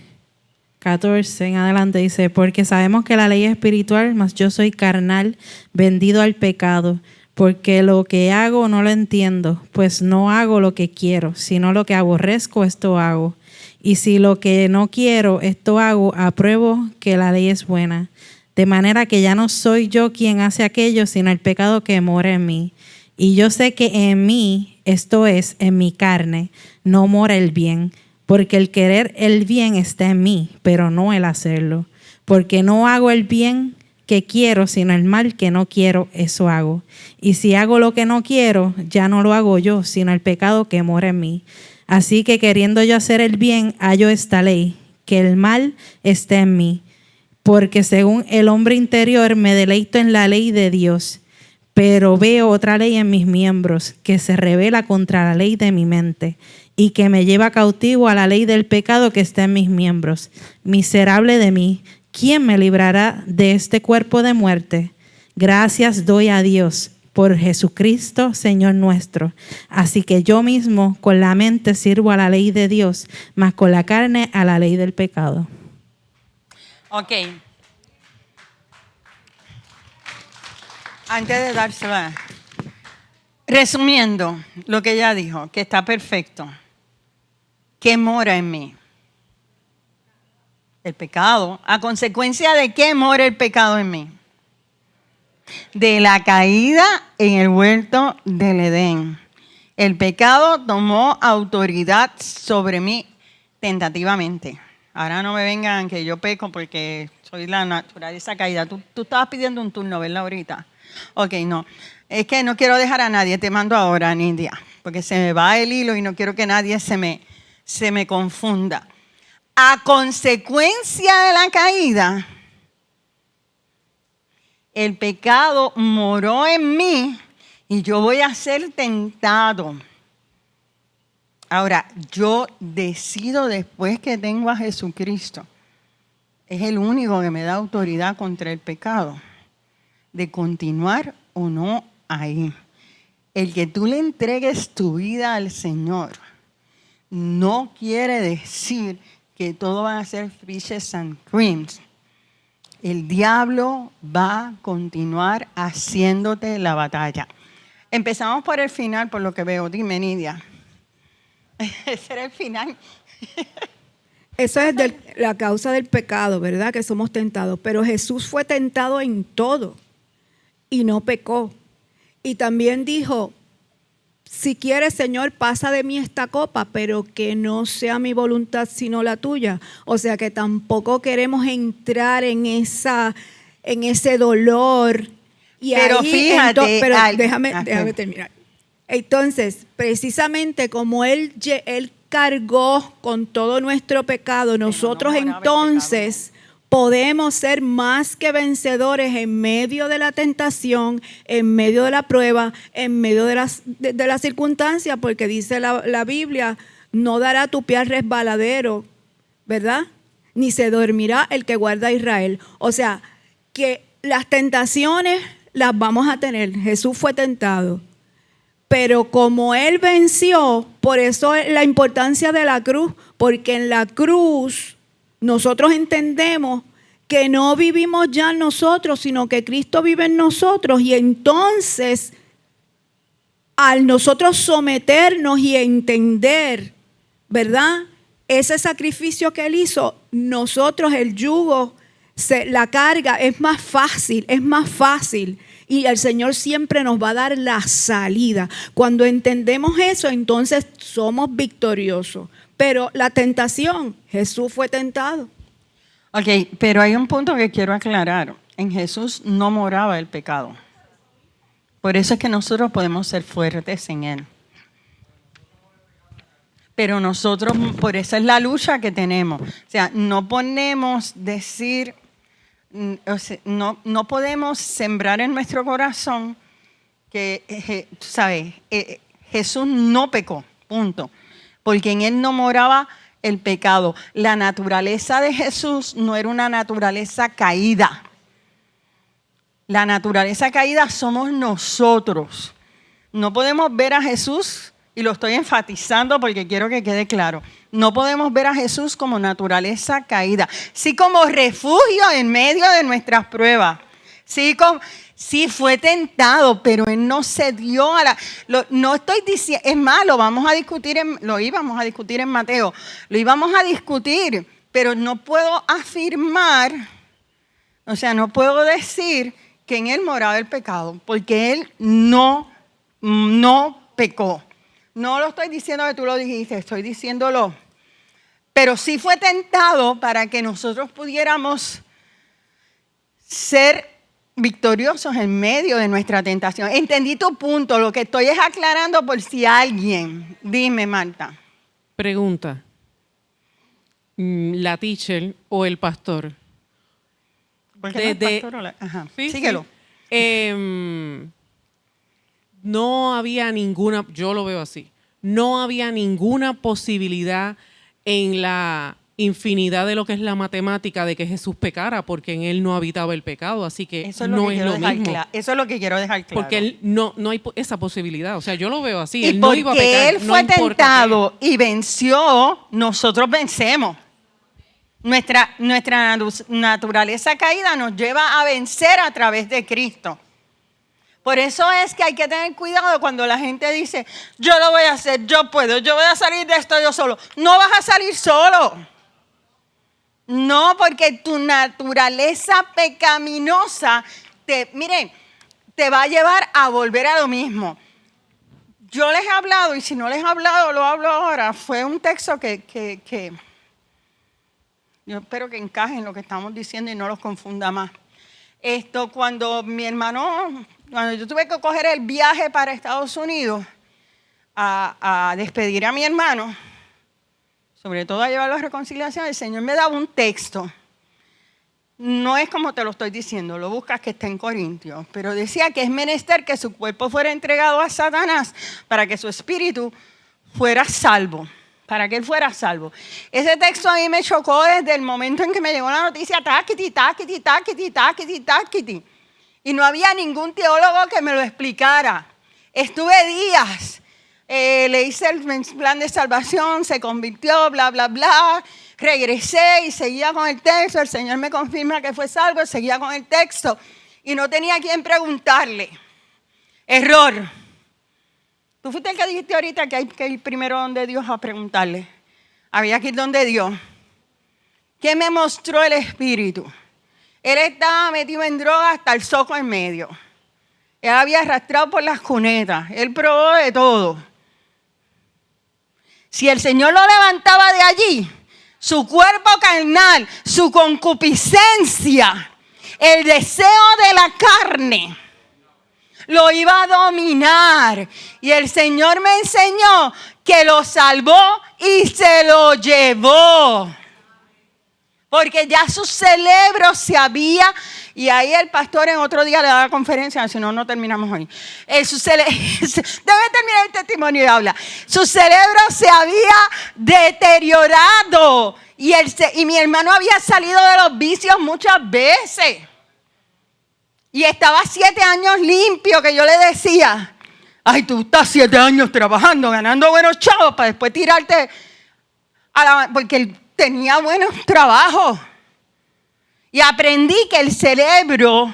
14 en adelante, dice, porque sabemos que la ley es espiritual, mas yo soy carnal, vendido al pecado, porque lo que hago no lo entiendo, pues no hago lo que quiero, sino lo que aborrezco, esto hago. Y si lo que no quiero, esto hago, apruebo que la ley es buena. De manera que ya no soy yo quien hace aquello, sino el pecado que mora en mí. Y yo sé que en mí, esto es, en mi carne, no mora el bien, porque el querer el bien está en mí, pero no el hacerlo. Porque no hago el bien que quiero, sino el mal que no quiero, eso hago. Y si hago lo que no quiero, ya no lo hago yo, sino el pecado que mora en mí. Así que queriendo yo hacer el bien, hallo esta ley, que el mal está en mí. Porque según el hombre interior me deleito en la ley de Dios, pero veo otra ley en mis miembros, que se rebela contra la ley de mi mente, y que me lleva cautivo a la ley del pecado que está en mis miembros. Miserable de mí, ¿quién me librará de este cuerpo de muerte? Gracias doy a Dios por Jesucristo, Señor nuestro. Así que yo mismo con la mente sirvo a la ley de Dios, mas con la carne a la ley del pecado. Ok. Antes de dársela, resumiendo lo que ella dijo, que está perfecto. ¿Qué mora en mí? El pecado. ¿A consecuencia de qué mora el pecado en mí? De la caída en el huerto del Edén. El pecado tomó autoridad sobre mí tentativamente. Ahora no me vengan que yo peco porque soy la naturaleza caída. Tú estabas pidiendo un turno, ¿verdad, ahorita? Ok, no. Es que no quiero dejar a nadie. Te mando ahora, Nidia, porque se me va el hilo y no quiero que nadie se me confunda. A consecuencia de la caída, el pecado moró en mí y yo voy a ser tentado. Ahora, yo decido después que tengo a Jesucristo, es el único que me da autoridad contra el pecado, de continuar o no ahí. El que tú le entregues tu vida al Señor no quiere decir que todo van a ser fishes and creams. El diablo va a continuar haciéndote la batalla. Empezamos por el final, por lo que veo. Dime, Nidia. Ese era el final. Eso es la causa del pecado, ¿verdad? Que somos tentados. Pero Jesús fue tentado en todo y no pecó. Y también dijo, si quieres, Señor, pasa de mí esta copa, pero que no sea mi voluntad sino la tuya. O sea que tampoco queremos entrar en ese dolor. Y pero ahí, fíjate. pero déjame terminar. Entonces, precisamente como Él cargó con todo nuestro pecado, nosotros entonces podemos ser más que vencedores en medio de la tentación, en medio de la prueba, en medio de la circunstancia, porque dice la Biblia, no dará tu pie al resbaladero, ¿verdad? Ni se dormirá el que guarda a Israel. O sea, que las tentaciones las vamos a tener. Jesús fue tentado. Pero como Él venció, por eso es la importancia de la cruz, porque en la cruz nosotros entendemos que no vivimos ya nosotros, sino que Cristo vive en nosotros. Y entonces, al nosotros someternos y entender, ¿verdad? Ese sacrificio que Él hizo, nosotros el yugo la carga es más fácil, y el Señor siempre nos va a dar la salida. Cuando entendemos eso, entonces somos victoriosos. Pero la tentación, Jesús fue tentado. Ok, pero hay un punto que quiero aclarar. En Jesús no moraba el pecado. Por eso es que nosotros podemos ser fuertes en Él. Pero nosotros, por eso es la lucha que tenemos. O sea, no podemos decir, no podemos sembrar en nuestro corazón que, ¿sabes? Jesús no pecó, punto. Porque en Él no moraba el pecado. La naturaleza de Jesús no era una naturaleza caída. La naturaleza caída somos nosotros. No podemos ver a Jesús, y lo estoy enfatizando porque quiero que quede claro, no podemos ver a Jesús como naturaleza caída, sí como refugio en medio de nuestras pruebas. Sí fue tentado, pero Él no se dio a no estoy diciendo, es más, lo íbamos a discutir en Mateo, lo íbamos a discutir, pero no puedo afirmar, o sea, no puedo decir que en Él moraba el pecado, porque Él no pecó. No lo estoy diciendo que tú lo dijiste, estoy diciéndolo. Pero sí fue tentado para que nosotros pudiéramos ser victoriosos en medio de nuestra tentación. Entendí tu punto, lo que estoy es aclarando por si alguien. Dime, Marta. Pregunta. ¿La teacher o el pastor? ¿Por qué no el pastor o la? Ajá. Sí, síguelo. Sí. No había ninguna, yo lo veo así, no había ninguna posibilidad en la infinidad de lo que es la matemática de que Jesús pecara, porque en Él no habitaba el pecado, así que eso es no es lo mismo. Eso es lo que quiero dejar claro. Porque Él no hay esa posibilidad, o sea, yo lo veo así, y Él no iba a pecar. Él fue tentado y venció, nosotros vencemos. Nuestra naturaleza caída nos lleva a vencer a través de Cristo. Por eso es que hay que tener cuidado cuando la gente dice, yo lo voy a hacer, yo puedo, yo voy a salir de esto yo solo. No vas a salir solo. No, porque tu naturaleza pecaminosa te va a llevar a volver a lo mismo. Yo les he hablado, y si no les he hablado, lo hablo ahora. Fue un texto que yo espero que encaje en lo que estamos diciendo y no los confunda más. Cuando yo tuve que coger el viaje para Estados Unidos a despedir a mi hermano, sobre todo a llevarlo a reconciliación, el Señor me daba un texto. No es como te lo estoy diciendo, lo buscas que está en Corintios, pero decía que es menester que su cuerpo fuera entregado a Satanás para que su espíritu fuera salvo. Para que él fuera salvo. Ese texto a mí me chocó desde el momento en que me llegó la noticia, taquiti. Y no había ningún teólogo que me lo explicara. Estuve días, le hice el plan de salvación, se convirtió, bla, bla, bla. Regresé y seguía con el texto. El Señor me confirma que fue salvo, seguía con el texto. Y no tenía a quién preguntarle. Error. Tú fuiste el que dijiste ahorita que hay que ir primero donde Dios a preguntarle. Había que ir donde Dios. ¿Qué me mostró el Espíritu? Él estaba metido en droga hasta el soco en medio. Él había arrastrado por las cunetas. Él probó de todo. Si el Señor lo levantaba de allí, su cuerpo carnal, su concupiscencia, el deseo de la carne, lo iba a dominar. Y el Señor me enseñó que lo salvó y se lo llevó. Porque ya su cerebro se había, y ahí el pastor en otro día le da la conferencia, si no, no terminamos hoy. Debe terminar el testimonio y habla. Su cerebro se había deteriorado y mi hermano había salido de los vicios muchas veces. Y estaba 7 años limpio, que yo le decía, ay, tú estás 7 años trabajando, ganando buenos chavos para después tirarte porque él tenía buenos trabajos. Y aprendí que el cerebro,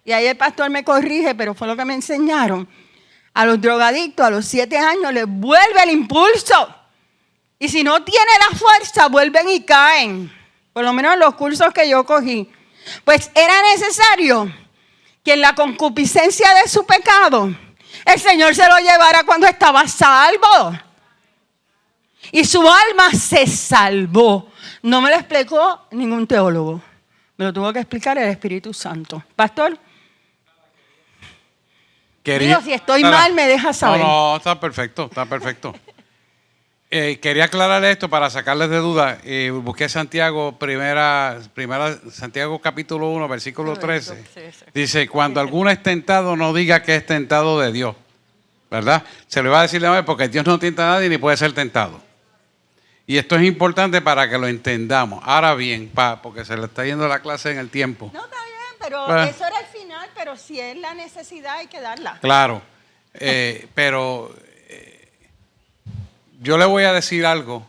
y ahí el pastor me corrige, pero fue lo que me enseñaron, a los drogadictos a los 7 años les vuelve el impulso. Y si no tiene la fuerza, vuelven y caen. Por lo menos en los cursos que yo cogí. Pues era necesario que en la concupiscencia de su pecado el Señor se lo llevara cuando estaba salvo. Y su alma se salvó. No me lo explicó ningún teólogo. Me lo tuvo que explicar el Espíritu Santo. Pastor, digo, si estoy mal, me deja saber. No, está perfecto, está perfecto. Quería aclarar esto para sacarles de duda. Busqué Santiago, Santiago capítulo 1, versículo 13. Dice, cuando alguno es tentado, no diga que es tentado de Dios. ¿Verdad? Se lo iba a decir de vez porque Dios no tienta a nadie ni puede ser tentado. Y esto es importante para que lo entendamos. Ahora bien, porque se le está yendo la clase en el tiempo. No, está bien, pero eso era el final, pero si es la necesidad hay que darla. Claro, pero yo le voy a decir algo,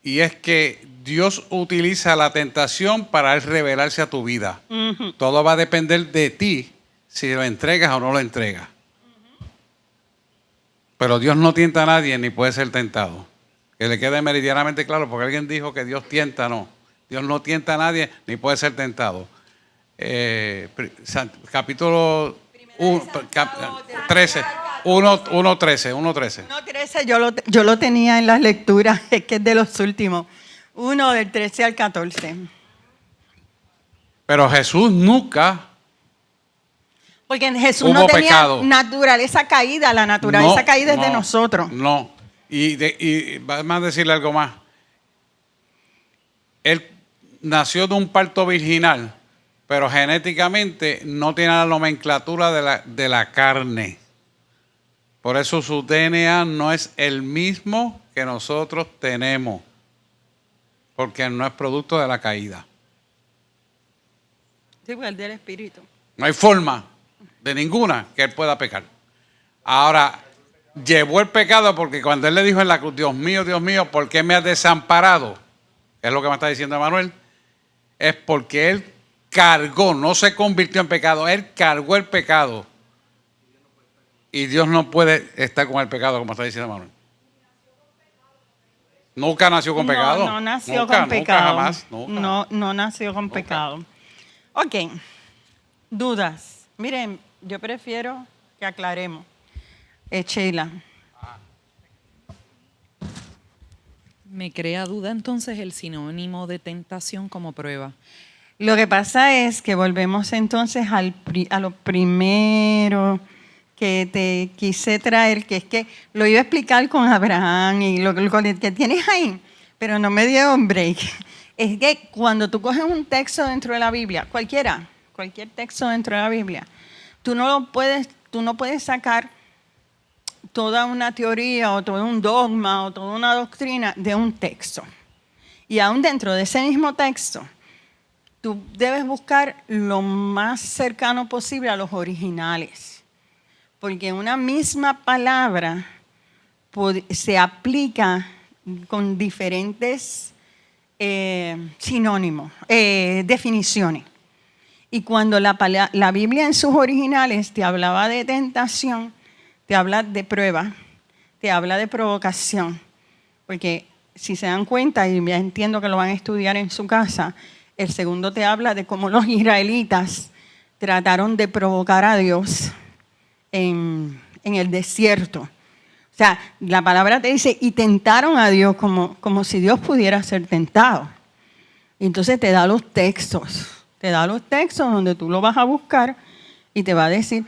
y es que Dios utiliza la tentación para Él revelarse a tu vida. Todo va a depender de ti si lo entregas o no lo entregas. Pero Dios no tienta a nadie ni puede ser tentado. Que le quede meridianamente claro, porque alguien dijo que Dios tienta, no. Dios no tienta a nadie ni puede ser tentado. Capítulo 13, 1:13. 1:13, yo lo tenía en las lecturas, es que es de los últimos. 1 del 13 al 14. Pero Jesús nunca... Porque Jesús hubo no tenía pecado. Naturaleza caída, la naturaleza caída es de nosotros. No, y vamos a decirle algo más. Él nació de un parto virginal, pero genéticamente no tiene la nomenclatura de la carne. Por eso su DNA no es el mismo que nosotros tenemos, porque no es producto de la caída. Sí, pues el del Espíritu. No hay forma de ninguna que él pueda pecar. Ahora, llevó el pecado porque cuando él le dijo en la cruz, Dios mío, ¿por qué me has desamparado? Es lo que me está diciendo Manuel. Es porque él cargó, no se convirtió en pecado, él cargó el pecado. Y Dios no puede estar con el pecado, como está diciendo Manuel. Nunca nació con pecado. No nació con pecado. Nunca, jamás. Nunca. No nació con pecado. Ok. Dudas. Miren, yo prefiero que aclaremos. Sheila. Me crea duda entonces el sinónimo de tentación como prueba. Lo que pasa es que volvemos entonces a lo primero que te quise traer, que es que lo iba a explicar con Abraham y lo que tienes ahí, pero no me dio un break. Es que cuando tú coges un texto dentro de la Biblia, cualquier texto dentro de la Biblia, tú no puedes sacar toda una teoría o todo un dogma o toda una doctrina de un texto. Y aún dentro de ese mismo texto, tú debes buscar lo más cercano posible a los originales. Porque una misma palabra se aplica con diferentes sinónimos, definiciones. Y cuando la Biblia en sus originales te hablaba de tentación, te habla de prueba, te habla de provocación. Porque si se dan cuenta, y ya entiendo que lo van a estudiar en su casa, el segundo te habla de cómo los israelitas trataron de provocar a Dios en el desierto. O sea, la palabra te dice, y tentaron a Dios como si Dios pudiera ser tentado. Entonces te da los textos donde tú lo vas a buscar y te va a decir,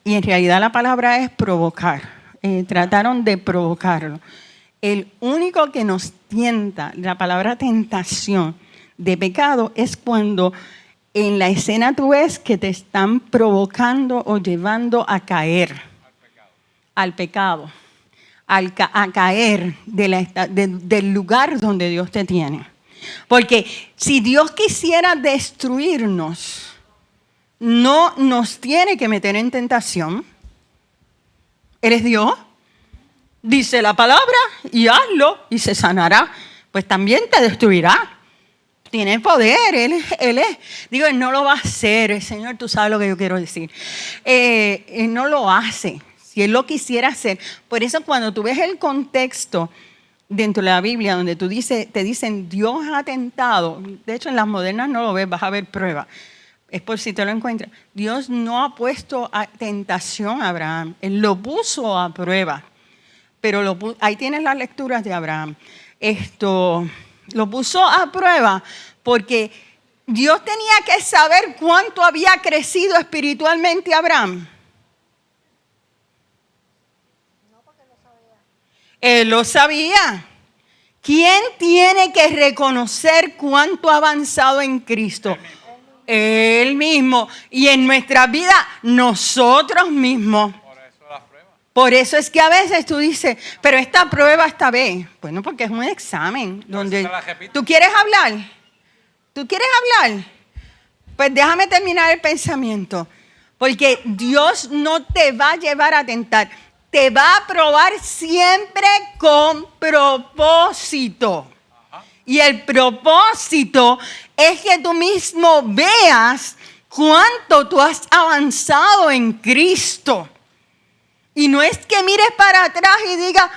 y en realidad la palabra es provocar. Trataron de provocarlo. El único que nos tienta, la palabra tentación de pecado, es cuando en la escena tú ves que te están provocando o llevando a caer al pecado, a caer del lugar donde Dios te tiene. Porque si Dios quisiera destruirnos, no nos tiene que meter en tentación. Él es Dios. Dice la palabra y hazlo y se sanará. Pues también te destruirá. Tiene poder, Él es. Digo, Él no lo va a hacer. Señor, tú sabes lo que yo quiero decir. Él no lo hace. Si Él lo quisiera hacer. Por eso cuando tú ves el contexto dentro de la Biblia donde te dicen Dios ha tentado. De hecho, en las modernas no lo ves, vas a ver pruebas. Es por si te lo encuentras. Dios no ha puesto a tentación a Abraham. Él lo puso a prueba. Pero ahí tienes las lecturas de Abraham. Lo puso a prueba porque Dios tenía que saber cuánto había crecido espiritualmente Abraham. Él lo sabía. ¿Quién tiene que reconocer cuánto ha avanzado en Cristo? Él mismo. Y en nuestra vida, nosotros mismos. Por eso es que a veces tú dices, pero esta prueba esta vez. Bueno, porque es un examen. Donde ¿tú quieres hablar? ¿Tú quieres hablar? Pues déjame terminar el pensamiento. Porque Dios no te va a llevar a tentar. Te va a probar siempre con propósito. Y el propósito es que tú mismo veas cuánto tú has avanzado en Cristo. Y no es que mires para atrás y digas,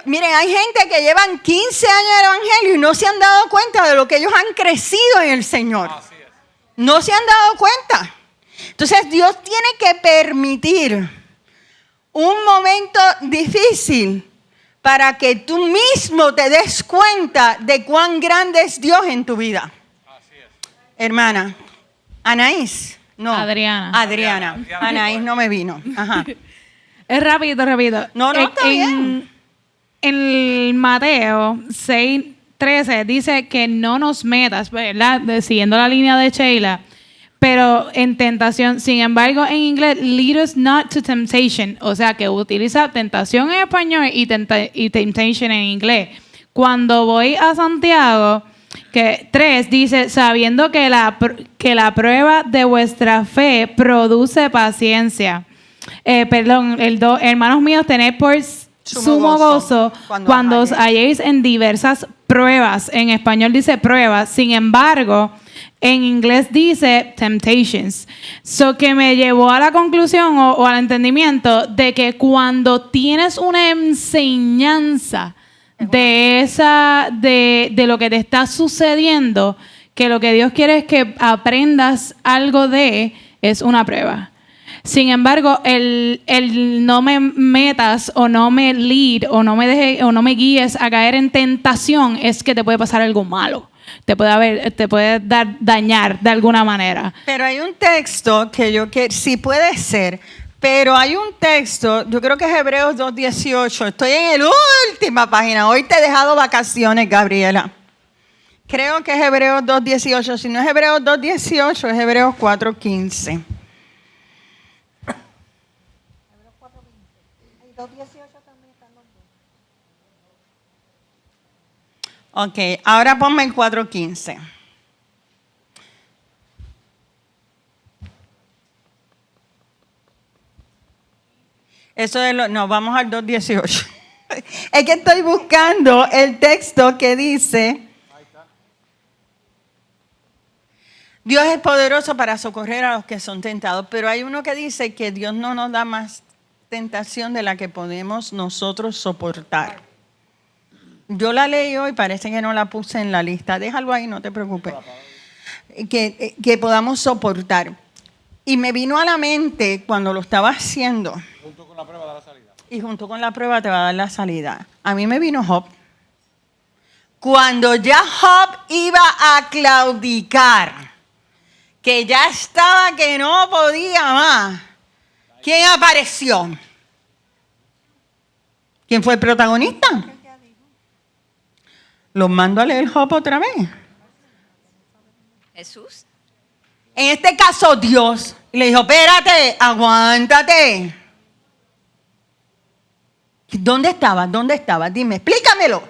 miren, hay gente que llevan 15 años de evangelio y no se han dado cuenta de lo que ellos han crecido en el Señor. No se han dado cuenta. Entonces Dios tiene que permitir un momento difícil para que tú mismo te des cuenta de cuán grande es Dios en tu vida. Hermana, Anaís. No, Adriana. Anaís no me vino. Ajá. Es rápido. No, está bien. En Mateo 6:13 dice que no nos metas, ¿verdad? Siguiendo la línea de Sheila, pero en tentación. Sin embargo, en inglés, lead us not to temptation. O sea, que utiliza tentación en español y temptation en inglés. Cuando voy a Santiago, que 3 dice, sabiendo que la prueba de vuestra fe produce paciencia. El 2, hermanos míos, tened por sumo gozo cuando os halléis en diversas pruebas. En español dice pruebas, sin embargo, en inglés dice temptations. So que me llevó a la conclusión o al entendimiento de que cuando tienes una enseñanza de lo que te está sucediendo, que lo que Dios quiere es que aprendas algo es una prueba. Sin embargo, el no me metas o no me lead o no me guíes a caer en tentación es que te puede pasar algo malo. Te puede dañar de alguna manera. Pero hay un texto que sí puede ser. Pero hay un texto, yo creo que es Hebreos 2:18. Estoy en la última página. Hoy te he dejado vacaciones, Gabriela. Creo que es Hebreos 2:18. Si no es Hebreos 2:18, es Hebreos 4:15. Ok, ahora ponme el 4:15. Eso no, vamos al 2:18. Es que estoy buscando el texto que dice: Dios es poderoso para socorrer a los que son tentados. Pero hay uno que dice que Dios no nos da más tentación de la que podemos nosotros soportar. Yo la leí hoy, parece que no la puse en la lista. Déjalo ahí, no te preocupes. Que podamos soportar. Y me vino a la mente cuando lo estaba haciendo. Junto con la prueba da la salida. Y junto con la prueba te va a dar la salida. A mí me vino Job. Cuando ya Job iba a claudicar, que ya estaba que no podía más, ¿quién apareció? ¿Quién fue el protagonista? Los mando a leer Job otra vez. Jesús. En este caso, Dios le dijo: espérate, aguántate. ¿Dónde estaba? ¿Dónde estaba? Dime, explícamelo.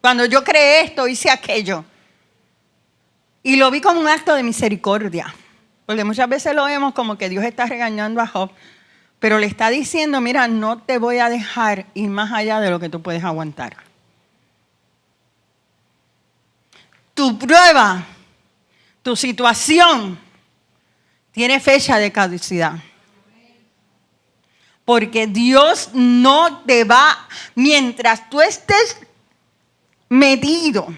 Cuando yo creé esto, hice aquello. Y lo vi como un acto de misericordia. Porque muchas veces lo vemos como que Dios está regañando a Job, pero le está diciendo: mira, no te voy a dejar ir más allá de lo que tú puedes aguantar. Tu prueba, tu situación, tiene fecha de caducidad. Porque Dios no te va, mientras tú estés metido,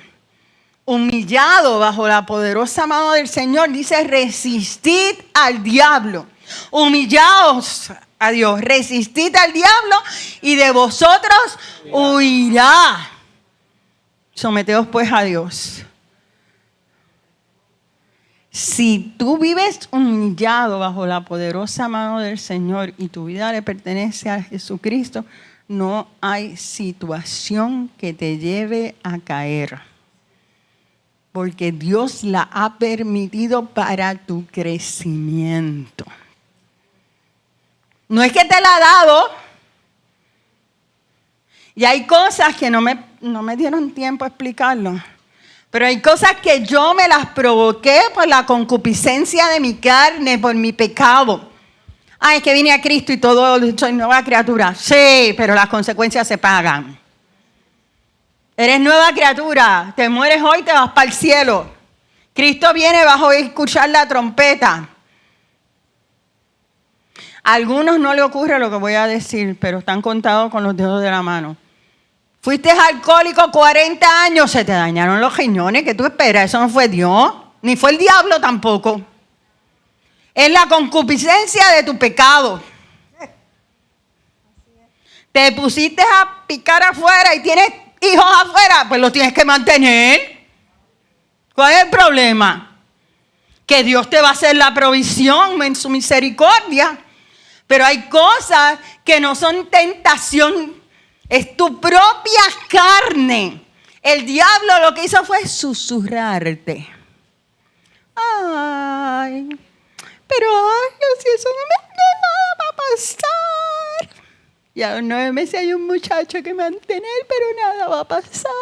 humillado bajo la poderosa mano del Señor, dice, resistid al diablo. Humillaos a Dios, resistid al diablo y de vosotros huirá. Someteos pues a Dios. Si tú vives humillado bajo la poderosa mano del Señor y tu vida le pertenece a Jesucristo, no hay situación que te lleve a caer. Porque Dios la ha permitido para tu crecimiento. No es que te la ha dado. Y hay cosas que no me dieron tiempo a explicarlo. Pero hay cosas que yo me las provoqué por la concupiscencia de mi carne, por mi pecado. Ay, es que vine a Cristo y todo, soy nueva criatura. Sí, pero las consecuencias se pagan. Eres nueva criatura, te mueres hoy, te vas para el cielo. Cristo viene, vas a oír escuchar la trompeta. A algunos no le ocurre lo que voy a decir, pero están contados con los dedos de la mano. Fuiste alcohólico 40 años, se te dañaron los riñones. ¿Qué tú esperas? Eso no fue Dios, ni fue el diablo tampoco. Es la concupiscencia de tu pecado. Te pusiste a picar afuera y tienes hijos afuera, pues los tienes que mantener. ¿Cuál es el problema? Que Dios te va a hacer la provisión en su misericordia. Pero hay cosas que no son tentación. Es tu propia carne. El diablo lo que hizo fue susurrarte. Ay, pero si eso no va a pasar. Y a los 9 meses hay un muchacho que mantener, pero nada va a pasar.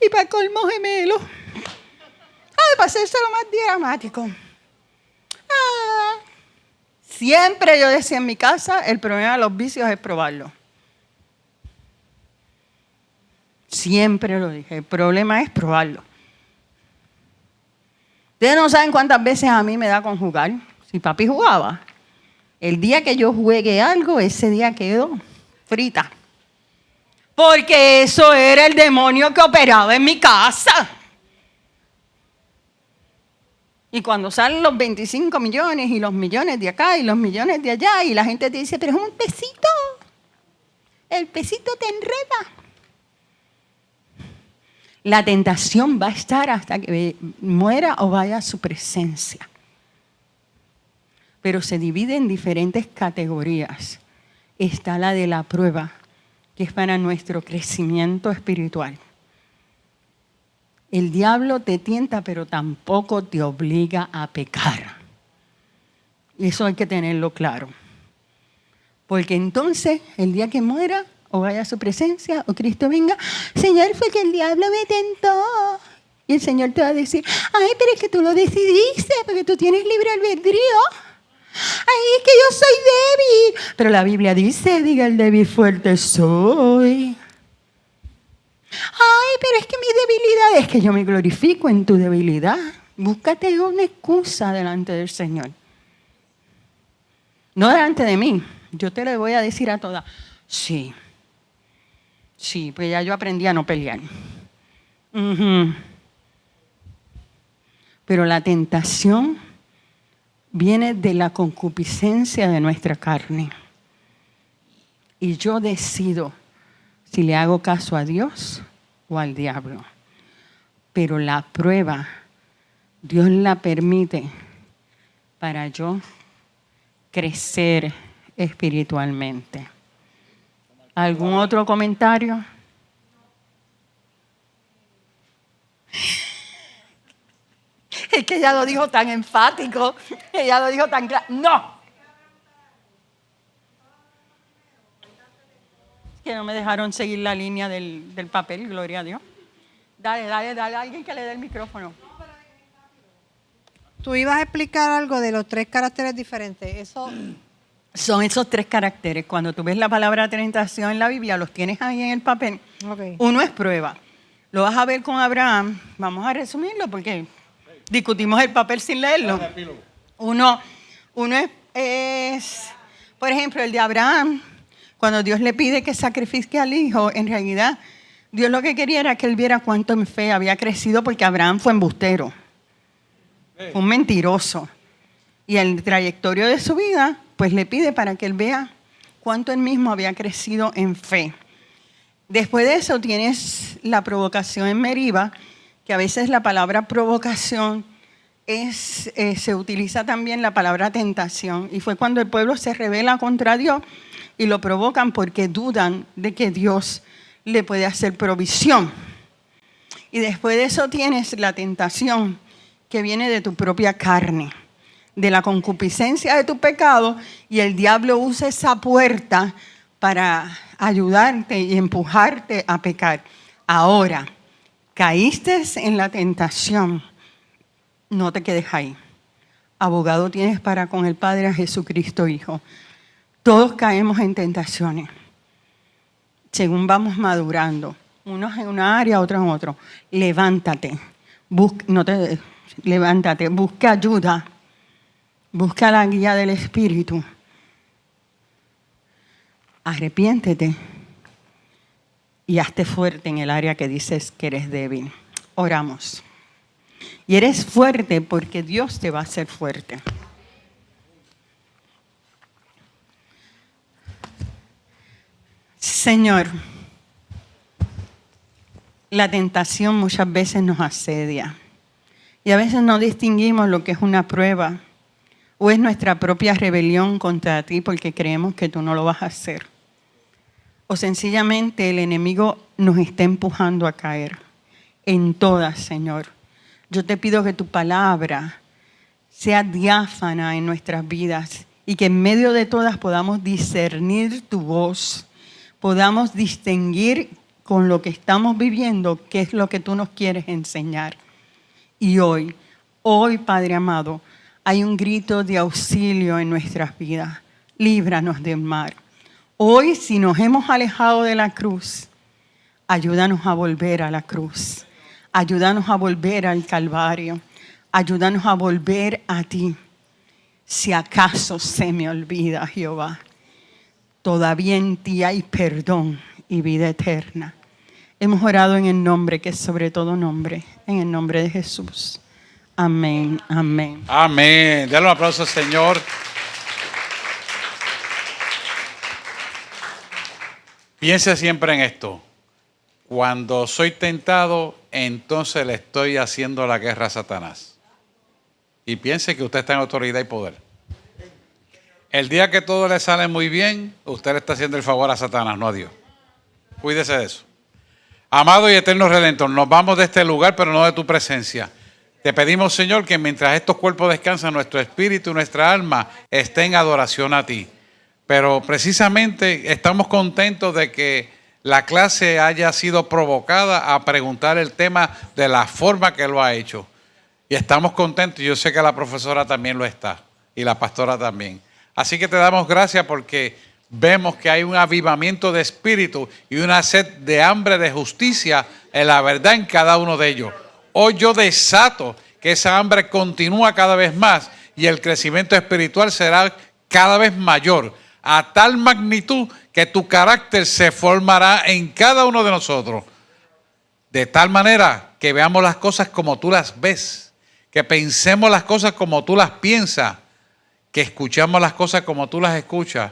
Y para colmo gemelo. Ay, para hacérselo más dramático. Siempre yo decía en mi casa, el problema de los vicios es probarlo. Siempre lo dije, el problema es probarlo. Ustedes no saben cuántas veces a mí me da con jugar. Si papi jugaba, el día que yo juegue algo, ese día quedo frita. Porque eso era el demonio que operaba en mi casa. Y cuando salen los 25 millones y los millones de acá y los millones de allá y la gente te dice, pero es un pesito. El pesito te enreda. La tentación va a estar hasta que muera o vaya a su presencia. Pero se divide en diferentes categorías. Está la de la prueba, que es para nuestro crecimiento espiritual. El diablo te tienta, pero tampoco te obliga a pecar. Y eso hay que tenerlo claro. Porque entonces, el día que muera, o vaya a su presencia, o Cristo venga, Señor, fue que el diablo me tentó. Y el Señor te va a decir, ay, pero es que tú lo decidiste, porque tú tienes libre albedrío. Ay, es que yo soy débil. Pero la Biblia dice, diga el débil fuerte soy. Ay, pero es que mi debilidad es que yo me glorifico en tu debilidad. Búscate una excusa delante del Señor. No delante de mí. Yo te lo voy a decir a todas. Sí, pues ya yo aprendí a no pelear. Pero la tentación viene de la concupiscencia de nuestra carne. Y yo decido si le hago caso a Dios o al diablo. Pero la prueba, Dios la permite para yo crecer espiritualmente. ¿Algún otro comentario? Es que ella lo dijo tan enfático, ella lo dijo tan claro. ¡No! Que no me dejaron seguir la línea del papel, gloria a Dios. Dale, alguien que le dé el micrófono. Tú ibas a explicar algo de los 3 caracteres diferentes. Eso... Son esos 3 caracteres. Cuando tú ves la palabra tentación en la Biblia, los tienes ahí en el papel. Okay. Uno es prueba. Lo vas a ver con Abraham. Vamos a resumirlo porque discutimos el papel sin leerlo. Uno es Por ejemplo, el de Abraham, cuando Dios le pide que sacrifique al hijo, en realidad Dios lo que quería era que él viera cuánto en fe había crecido, porque Abraham fue embustero, fue un mentiroso. Y el trayectorio de su vida, pues le pide para que él vea cuánto él mismo había crecido en fe. Después de eso tienes la provocación en Meriba, que a veces la palabra provocación se utiliza también la palabra tentación. Y fue cuando el pueblo se rebela contra Dios y lo provocan porque dudan de que Dios le puede hacer provisión. Y después de eso tienes la tentación que viene de tu propia carne, de la concupiscencia de tu pecado, y el diablo usa esa puerta para ayudarte y empujarte a pecar. Ahora, caíste en la tentación, no te quedes ahí. Abogado tienes para con el Padre, a Jesucristo Hijo. Todos caemos en tentaciones, según vamos madurando, unos en una área, otros en otro. Levántate, levántate, busca ayuda, busca la guía del Espíritu. Arrepiéntete y hazte fuerte en el área que dices que eres débil. Oramos. Y eres fuerte porque Dios te va a hacer fuerte. Señor, la tentación muchas veces nos asedia y a veces no distinguimos lo que es una prueba o es nuestra propia rebelión contra ti porque creemos que tú no lo vas a hacer. O sencillamente el enemigo nos está empujando a caer. En todas, Señor. Yo te pido que tu palabra sea diáfana en nuestras vidas y que en medio de todas podamos discernir tu voz, podamos distinguir con lo que estamos viviendo qué es lo que tú nos quieres enseñar. Y hoy, Padre amado, hay un grito de auxilio en nuestras vidas. Líbranos del mal. Hoy, si nos hemos alejado de la cruz, ayúdanos a volver a la cruz. Ayúdanos a volver al Calvario. Ayúdanos a volver a ti. Si acaso se me olvida, Jehová, todavía en ti hay perdón y vida eterna. Hemos orado en el nombre que es sobre todo nombre, en el nombre de Jesús. Amén, amén. Amén. Dale un aplauso al Señor. Piense siempre en esto. Cuando soy tentado, entonces le estoy haciendo la guerra a Satanás. Y piense que usted está en autoridad y poder. El día que todo le sale muy bien, usted le está haciendo el favor a Satanás, no a Dios. Cuídese de eso. Amado y eterno Redentor, nos vamos de este lugar, pero no de tu presencia. Te pedimos, Señor, que mientras estos cuerpos descansan, nuestro espíritu y nuestra alma estén en adoración a ti. Pero precisamente estamos contentos de que la clase haya sido provocada a preguntar el tema de la forma que lo ha hecho. Y estamos contentos, yo sé que la profesora también lo está, y la pastora también. Así que te damos gracias porque vemos que hay un avivamiento de espíritu y una sed de hambre de justicia en la verdad en cada uno de ellos. Hoy yo desato que esa hambre continúa cada vez más y el crecimiento espiritual será cada vez mayor, a tal magnitud que tu carácter se formará en cada uno de nosotros. De tal manera que veamos las cosas como tú las ves, que pensemos las cosas como tú las piensas, que escuchamos las cosas como tú las escuchas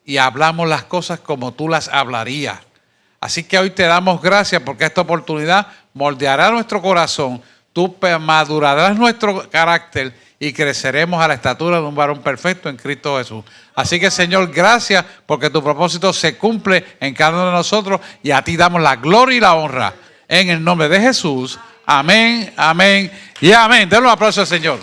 y hablamos las cosas como tú las hablarías. Así que hoy te damos gracias porque esta oportunidad moldeará nuestro corazón, tú madurarás nuestro carácter y creceremos a la estatura de un varón perfecto en Cristo Jesús. Así que, Señor, gracias porque tu propósito se cumple en cada uno de nosotros y a ti damos la gloria y la honra. En el nombre de Jesús. Amén, amén y amén. Denle un aplauso al Señor.